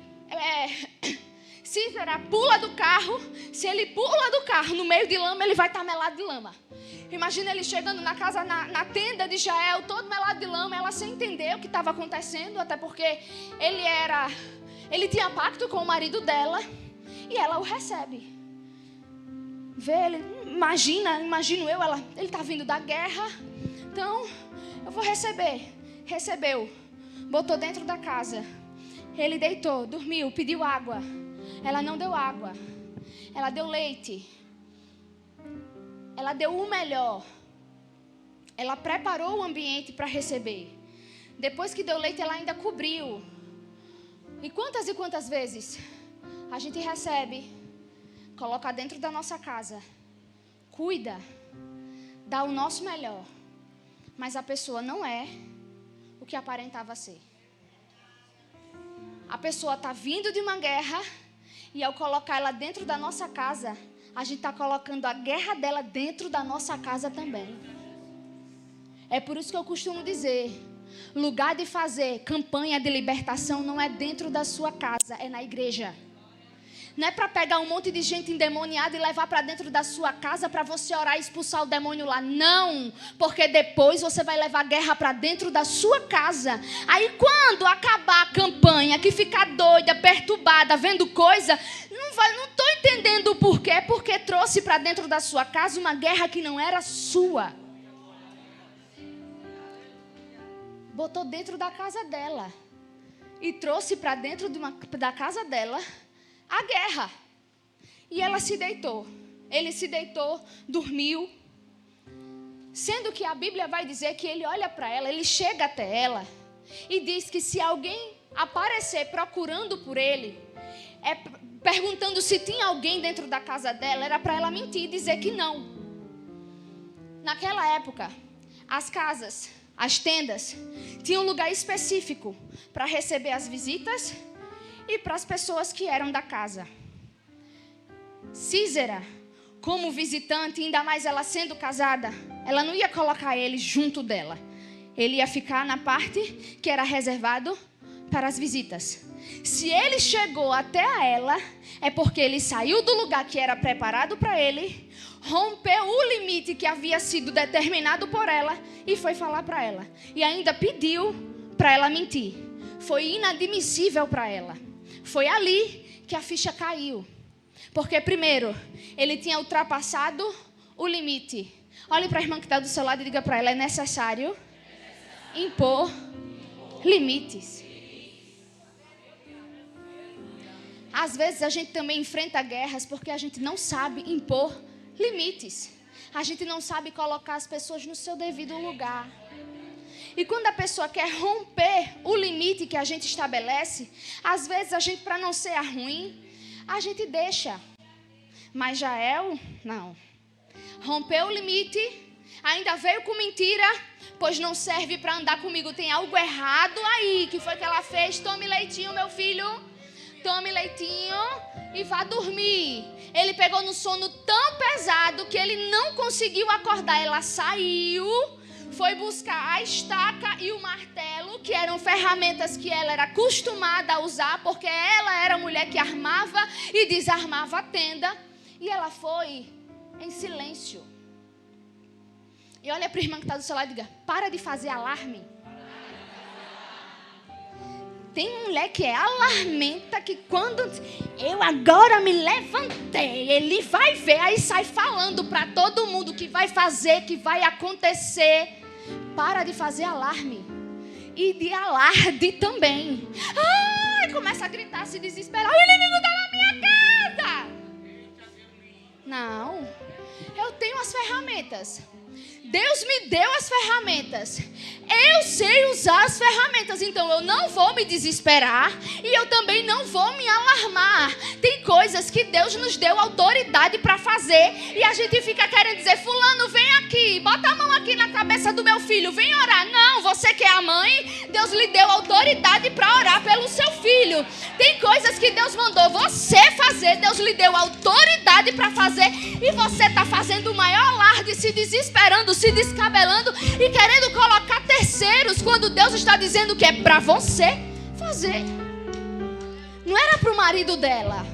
Císera pula do carro. Se ele pula do carro no meio de lama, ele vai estar melado de lama. Imagina ele chegando na casa, na tenda de Jael, todo melado de lama, ela sem entender o que estava acontecendo, até porque ele tinha pacto com o marido dela e ela o recebe. Vê ele, imagino eu, ele está vindo da guerra, então eu vou receber. Recebeu, botou dentro da casa, ele deitou, dormiu, pediu água. Ela não deu água, ela deu leite. ela deu o melhor. Ela preparou o ambiente para receber. Depois que deu leite, ela ainda cobriu. E quantas vezes a gente recebe, coloca dentro da nossa casa, cuida, dá o nosso melhor, mas a pessoa não é o que aparentava ser. A pessoa está vindo de uma guerra e ao colocar ela dentro da nossa casa, a gente está colocando a guerra dela dentro da nossa casa também. É por isso que eu costumo dizer, lugar de fazer campanha de libertação não é dentro da sua casa, é na igreja. Não é para pegar um monte de gente endemoniada e levar para dentro da sua casa para você orar e expulsar o demônio lá. Não, porque depois você vai levar guerra para dentro da sua casa. Aí quando acabar a campanha, que ficar doida, perturbada, vendo coisa, não estou entendendo o porquê, porque trouxe para dentro da sua casa uma guerra que não era sua. Botou dentro da casa dela e trouxe para dentro da casa dela a guerra. E ela se deitou. Ele se deitou, dormiu. Sendo que a Bíblia vai dizer que ele olha para ela, ele chega até ela e diz que se alguém aparecer procurando por ele, perguntando se tinha alguém dentro da casa dela, era para ela mentir e dizer que não. Naquela época, as casas, as tendas, tinham um lugar específico para receber as visitas e para as pessoas que eram da casa. Císera, como visitante, ainda mais ela sendo casada, ela não ia colocar ele junto dela. Ele ia ficar na parte que era reservado para as visitas. Se ele chegou até a ela, é porque ele saiu do lugar que era preparado para ele, rompeu o limite que havia sido determinado por ela e foi falar para ela. E ainda pediu para ela mentir. Foi inadmissível para ela. Foi ali que a ficha caiu. Porque primeiro, ele tinha ultrapassado o limite. Olhe para a irmã que está do seu lado e diga para ela, é necessário impor limites. Às vezes a gente também enfrenta guerras porque a gente não sabe impor limites. A gente não sabe colocar as pessoas no seu devido lugar. E quando a pessoa quer romper o limite que a gente estabelece, às vezes a gente, para não ser ruim, a gente deixa. Mas Jael, não. Rompeu o limite, ainda veio com mentira, pois não serve para andar comigo. Tem algo errado aí. Que foi que ela fez? Tome leitinho, meu filho. Tome leitinho e vá dormir. Ele pegou no sono tão pesado que ele não conseguiu acordar. Ela saiu, foi buscar a estaca e o martelo, que eram ferramentas que ela era acostumada a usar, porque ela era a mulher que armava e desarmava a tenda. E ela foi em silêncio. E olha para a irmã que está do seu lado e diga, para de fazer alarme. Tem mulher que é alarmenta, que quando eu agora me levantei, ele vai ver, aí sai falando para todo mundo que vai fazer, que vai acontecer. Para de fazer alarme. E de alarde também. Ai, começa a gritar, se desesperar. O inimigo está na minha casa. Não, eu tenho as ferramentas. Deus me deu as ferramentas. Eu sei usar as ferramentas. Então eu não vou me desesperar. E eu também não vou me alarmar. Tem coisas que Deus nos deu autoridade para fazer. E a gente fica querendo dizer, fulano, vem aqui. Bota a mão aqui na cabeça do meu filho. Vem orar. Não, você que é a mãe, Deus lhe deu autoridade para orar pelo seu filho. Tem coisas que Deus mandou você fazer. Deus lhe deu autoridade para fazer. E você está fazendo o maior alarde, se desesperando, se descabelando e querendo colocar terceiros quando Deus está dizendo que é para você fazer. Não era para o marido dela,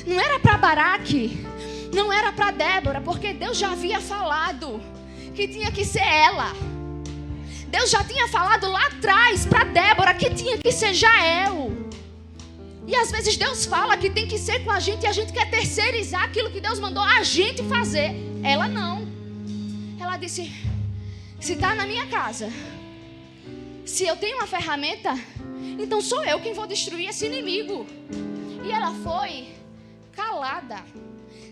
não era para Baraque, não era para Débora, porque Deus já havia falado que tinha que ser ela. Deus já tinha falado lá atrás para Débora que tinha que ser Jael. E às vezes Deus fala que tem que ser com a gente e a gente quer terceirizar aquilo que Deus mandou a gente fazer. Ela não. Ela disse, se está na minha casa, se eu tenho uma ferramenta, então sou eu quem vou destruir esse inimigo. E ela foi calada,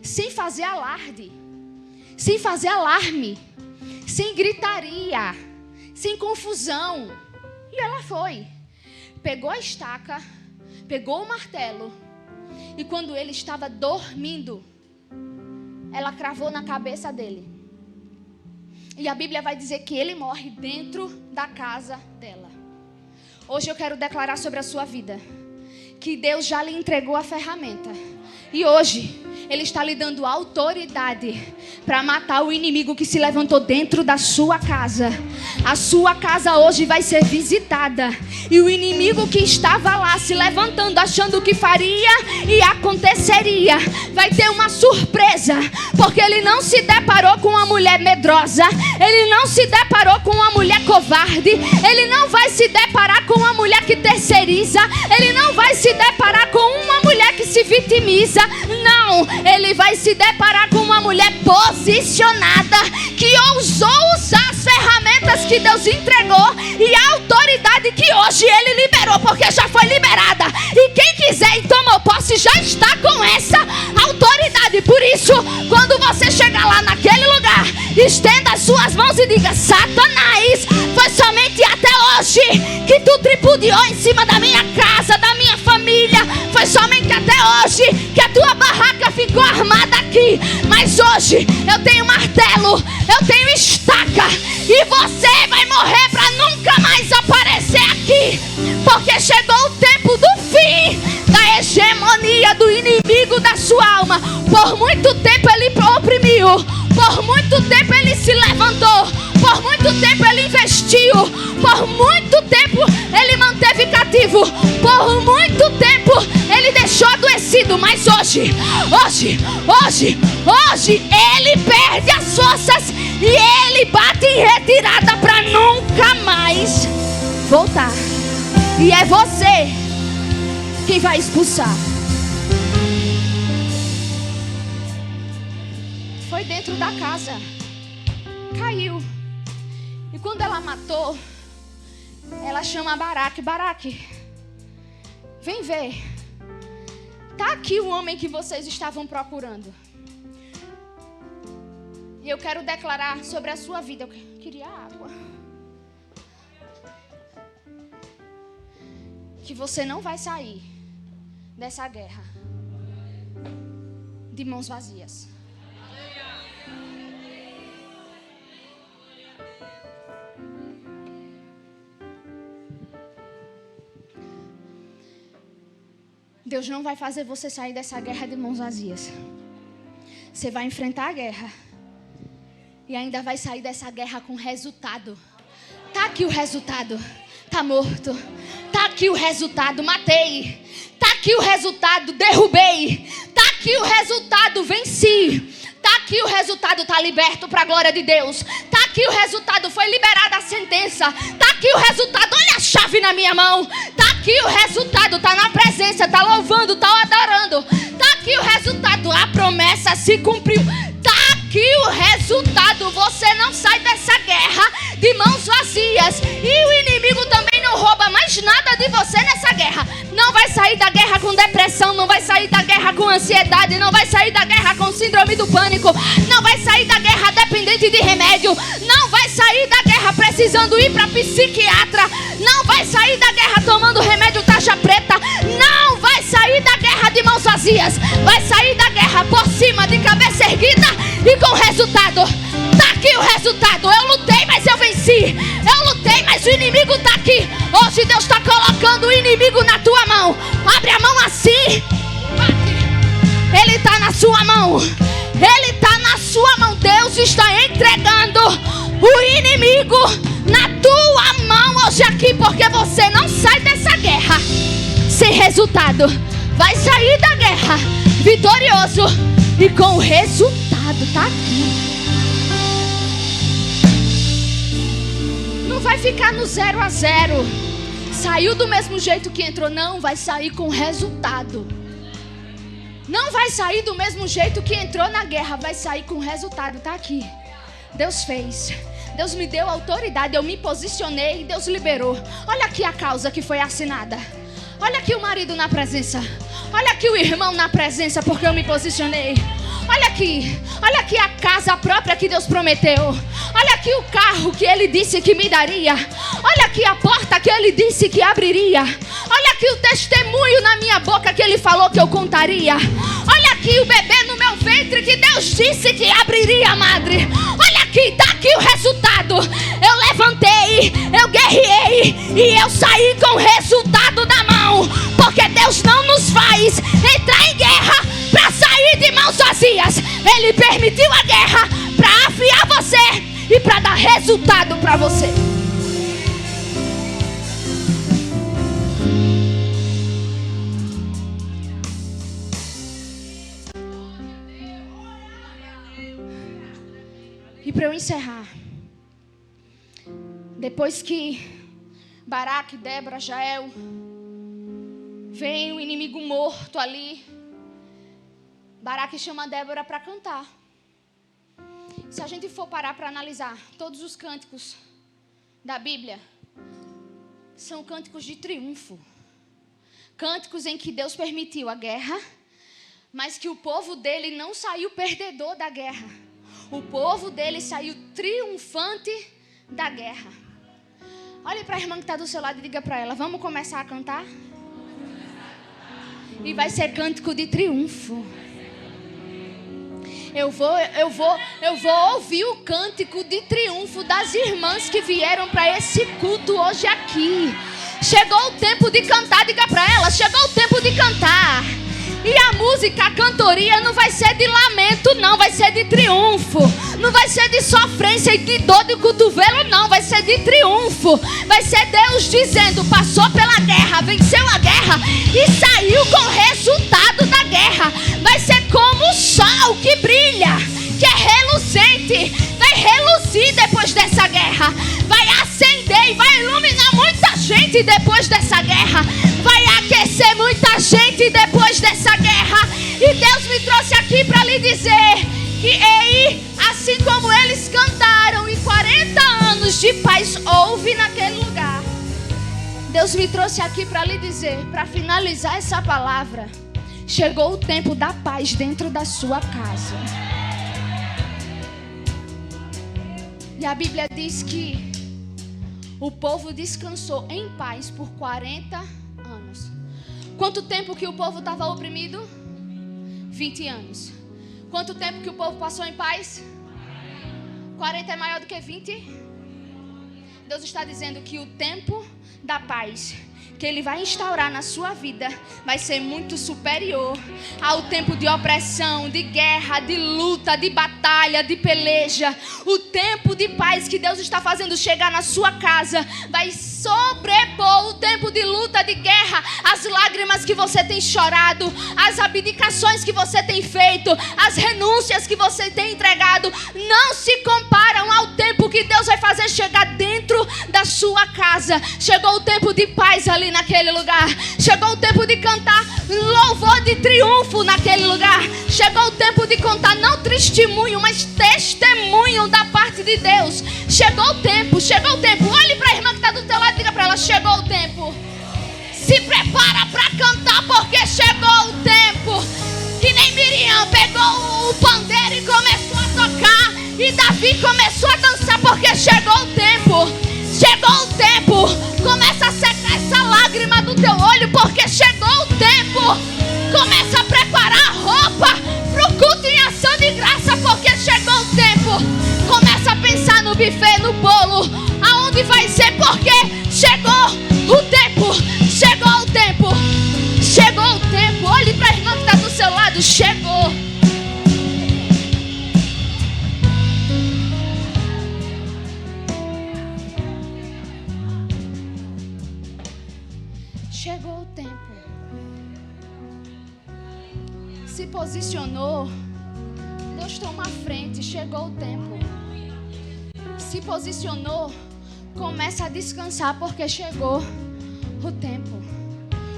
sem fazer alarde, sem fazer alarme, sem gritaria, sem confusão. E ela foi. Pegou a estaca, pegou o martelo. E quando ele estava dormindo, ela cravou na cabeça dele. E a Bíblia vai dizer que ele morre dentro da casa dela. Hoje eu quero declarar sobre a sua vida que Deus já lhe entregou a ferramenta. E hoje Ele está lhe dando autoridade para matar o inimigo que se levantou dentro da sua casa. A sua casa hoje vai ser visitada. E o inimigo que estava lá se levantando, achando que faria e aconteceria, vai ter uma surpresa. Porque ele não se deparou com uma mulher medrosa. Ele não se deparou com uma mulher covarde. Ele não vai se deparar com uma mulher que terceiriza. Ele não vai se deparar com uma mulher que se vitimiza. Não, ele vai se deparar com uma mulher posicionada, que ousou usar as ferramentas que Deus entregou e a autoridade que hoje ele liberou, porque já foi liberada. E quem quiser e tomou posse já está com essa autoridade. Por isso, quando você chegar lá naquele lugar, estenda as suas mãos e diga: Satanás, foi somente até hoje que tu tripudiou em cima da minha casa, da minha família. Foi somente até hoje que a tua barraca ficou armada aqui. Mas hoje eu tenho martelo, eu tenho estaca, e você vai morrer para nunca mais aparecer aqui. Porque chegou o tempo do fim da hegemonia do inimigo da sua alma. Por muito tempo ele oprimiu, por muito tempo ele se levantou, por muito tempo ele investiu, por muito tempo ele manteve cativo, por muito tempo ele deixou adoecido. Mas hoje ele perde as forças e ele bate em retirada para nunca mais voltar. E é você quem vai expulsar. Foi dentro da casa, caiu. E quando ela matou, ela chama Baraque: Baraque, vem ver. Tá aqui o homem que vocês estavam procurando. E eu quero declarar sobre a sua vida. Eu queria água. Que você não vai sair dessa guerra de mãos vazias. Deus não vai fazer você sair dessa guerra de mãos vazias. Você vai enfrentar a guerra e ainda vai sair dessa guerra com resultado. Tá aqui o resultado. Tá morto. Tá aqui o resultado. Matei. Tá aqui o resultado. Derrubei. Tá aqui o resultado. Venci. Tá aqui o resultado. Tá liberto para a glória de Deus. Tá aqui o resultado. Foi liberada a sentença. Tá aqui o resultado. Olha a chave na minha mão. Tá aqui o resultado. Tá na presença. Tá louvando. Tá adorando. Tá aqui o resultado. A promessa se cumpriu. Tá aqui o resultado. Você não sai dessa guerra de mãos vazias. E o inimigo também não rouba mais nada de você nessa guerra. Não vai sair da guerra com depressão. Não vai sair da guerra com ansiedade. Não vai sair da guerra com síndrome do pânico. Não vai sair da guerra dependente de remédio. Não vai sair da guerra precisando ir para psiquiatra. Não vai sair da guerra tomando remédio taxa preta. Não vai sair da guerra de mãos vazias. Vai sair da guerra por cima, de cabeça erguida e com resultado. Tá aqui o resultado. Eu lutei, mas eu venci. Eu lutei, mas o inimigo tá aqui. Hoje Deus está colocando o inimigo na tua mão. Abre a mão assim. Ele está na sua mão. Ele está na sua mão. Deus está entregando o inimigo na tua mão hoje aqui. Porque você não sai dessa guerra sem resultado. Vai sair da guerra vitorioso e com o resultado. Tá aqui. Não vai ficar no 0 a 0. Saiu do mesmo jeito que entrou. Não, vai sair com resultado. Não vai sair do mesmo jeito que entrou na guerra. Vai sair com resultado. Tá aqui. Deus fez. Deus me deu autoridade. Eu me posicionei e Deus liberou. Olha aqui a causa que foi assinada. Olha aqui o marido na presença. Olha aqui o irmão na presença, porque eu me posicionei. Olha aqui a casa própria que Deus prometeu. Olha aqui o carro que Ele disse que me daria. Olha aqui a porta que Ele disse que abriria. Olha aqui o testemunho na minha boca que Ele falou que eu contaria. Olha aqui o bebê no meu ventre que Deus disse que abriria, madre. Olha aqui, tá aqui o resultado. Eu levantei, eu guerreei e eu saí com o resultado da mão. Porque Deus não nos faz entrar em guerra para sair de mãos vazias. Ele permitiu a guerra para afiar você e para dar resultado para você. E para eu encerrar, depois que Baraque, Débora, Jael, vem o inimigo morto ali, Baraque chama Débora para cantar. Se a gente for parar para analisar todos os cânticos da Bíblia, são cânticos de triunfo. Cânticos em que Deus permitiu a guerra, mas que o povo dele não saiu perdedor da guerra. O povo dele saiu triunfante da guerra. Olhe para a irmã que está do seu lado e diga para ela: vamos começar a cantar? E vai ser cântico de triunfo. Eu vou ouvir o cântico de triunfo das irmãs que vieram para esse culto hoje aqui. Chegou o tempo de cantar, diga para ela: chegou o tempo de cantar. E a música, a cantoria não vai ser de lamento, não, vai ser de triunfo. Não vai ser de sofrência e de dor de cotovelo, não, vai ser de triunfo. Vai ser Deus dizendo: passou pela guerra, venceu a guerra e saiu com o resultado da guerra. Vai ser como o sol que brilha, que é reluzente, vai reluzir depois dessa guerra. Vai acender e vai iluminar muita gente depois dessa guerra. Vai aquecer muita gente depois dessa guerra. E Deus me trouxe aqui para lhe dizer que ei, assim como eles cantaram e 40 anos de paz houve naquele lugar, Deus me trouxe aqui para lhe dizer, para finalizar essa palavra, chegou o tempo da paz dentro da sua casa. E a Bíblia diz que o povo descansou em paz por 40 anos. Quanto tempo que o povo estava oprimido? 20 anos. Quanto tempo que o povo passou em paz? 40 é maior do que 20? Deus está dizendo que o tempo da paz que Ele vai instaurar na sua vida vai ser muito superior ao tempo de opressão, de guerra, de luta, de batalha, de peleja. O tempo de paz que Deus está fazendo chegar na sua casa vai sobrepor o tempo de luta, de guerra, as lágrimas que você tem chorado, as abdicações que você tem feito, as renúncias que você tem entregado, não se comparam ao tempo que Deus vai fazer chegar dentro da sua casa. Chegou o tempo de paz ali naquele lugar. Chegou o tempo de cantar louvor de triunfo naquele lugar. Chegou o tempo de contar não testemunho, mas testemunho da parte de Deus. Chegou o tempo, chegou o tempo. Olhe para a irmã que está do teu lado e diga para ela: chegou o tempo. Se prepara para cantar, porque chegou o tempo. Que nem Miriam pegou o pandeiro e começou a tocar, e Davi começou a dançar, porque chegou o tempo. Chegou o tempo. Começa a secar essa lágrima do teu olho, porque chegou o tempo. Começa a preparar a roupa para o culto em ação de graça, porque chegou o tempo. Começa a pensar no buffet, no bolo, aonde vai ser, porque chegou o tempo. Chegou o tempo. Chegou o tempo. Olhe para a irmã que está do seu lado. Chegou. Chegou o tempo. Se posicionou. Deus toma a frente. Chegou o tempo. Se posicionou. Começa a descansar, porque chegou o tempo.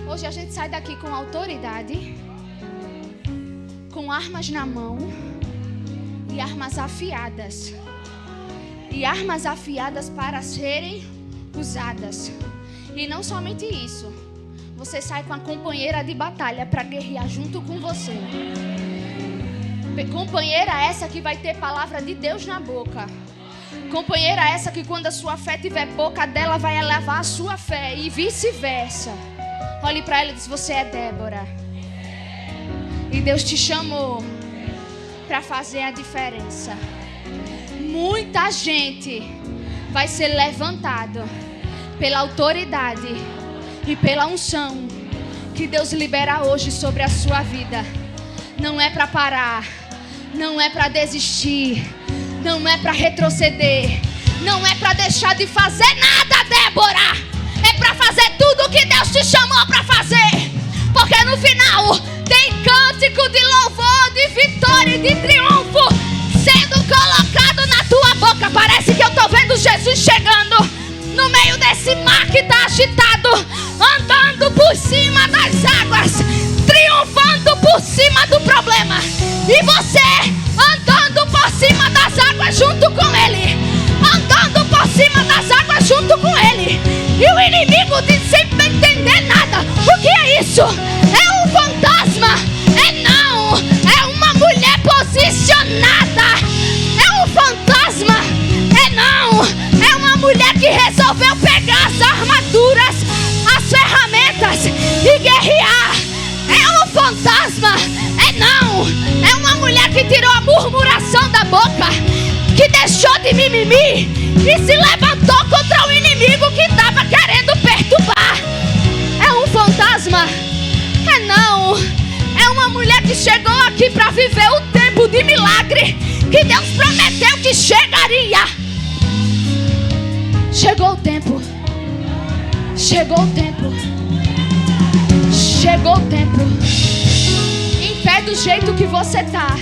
Hoje a gente sai daqui com autoridade, com armas na mão e armas afiadas. E armas afiadas para serem usadas. E não somente isso. Você sai com a companheira de batalha para guerrear junto com você. Companheira essa que vai ter palavra de Deus na boca. Companheira essa que quando a sua fé tiver pouca, a dela vai elevar a sua fé e vice-versa. Olhe para ela e diz: você é Débora. E Deus te chamou para fazer a diferença. Muita gente vai ser levantado pela autoridade e pela unção que Deus libera hoje sobre a sua vida. Não é para parar, não é para desistir, não é para retroceder, não é para deixar de fazer nada, Débora. É para fazer tudo o que Deus te chamou para fazer. Porque no final tem cântico de louvor, de vitória e de triunfo sendo colocado na tua boca. Parece que eu estou vendo Jesus chegando no meio desse mar que está agitado, andando por cima das águas, triunfando por cima do problema. E você andando por cima das águas junto com ele, andando por cima das águas junto com ele. E o inimigo sem entender nada: o que é isso? É um fantasma? Não, é uma mulher posicionada. É um fantasma? Não, é uma mulher que resolveu pegar as armaduras, as ferramentas e guerrear. É um fantasma? Não, é uma mulher que tirou a murmuração da boca, que deixou de mimimi e se levantou contra o inimigo que estava querendo perturbar. É um fantasma? Não, é uma mulher que chegou aqui para viver o tempo de milagre que Deus prometeu que chegaria. Chegou o tempo. Chegou o tempo. Chegou o tempo. Em pé do jeito que você tá,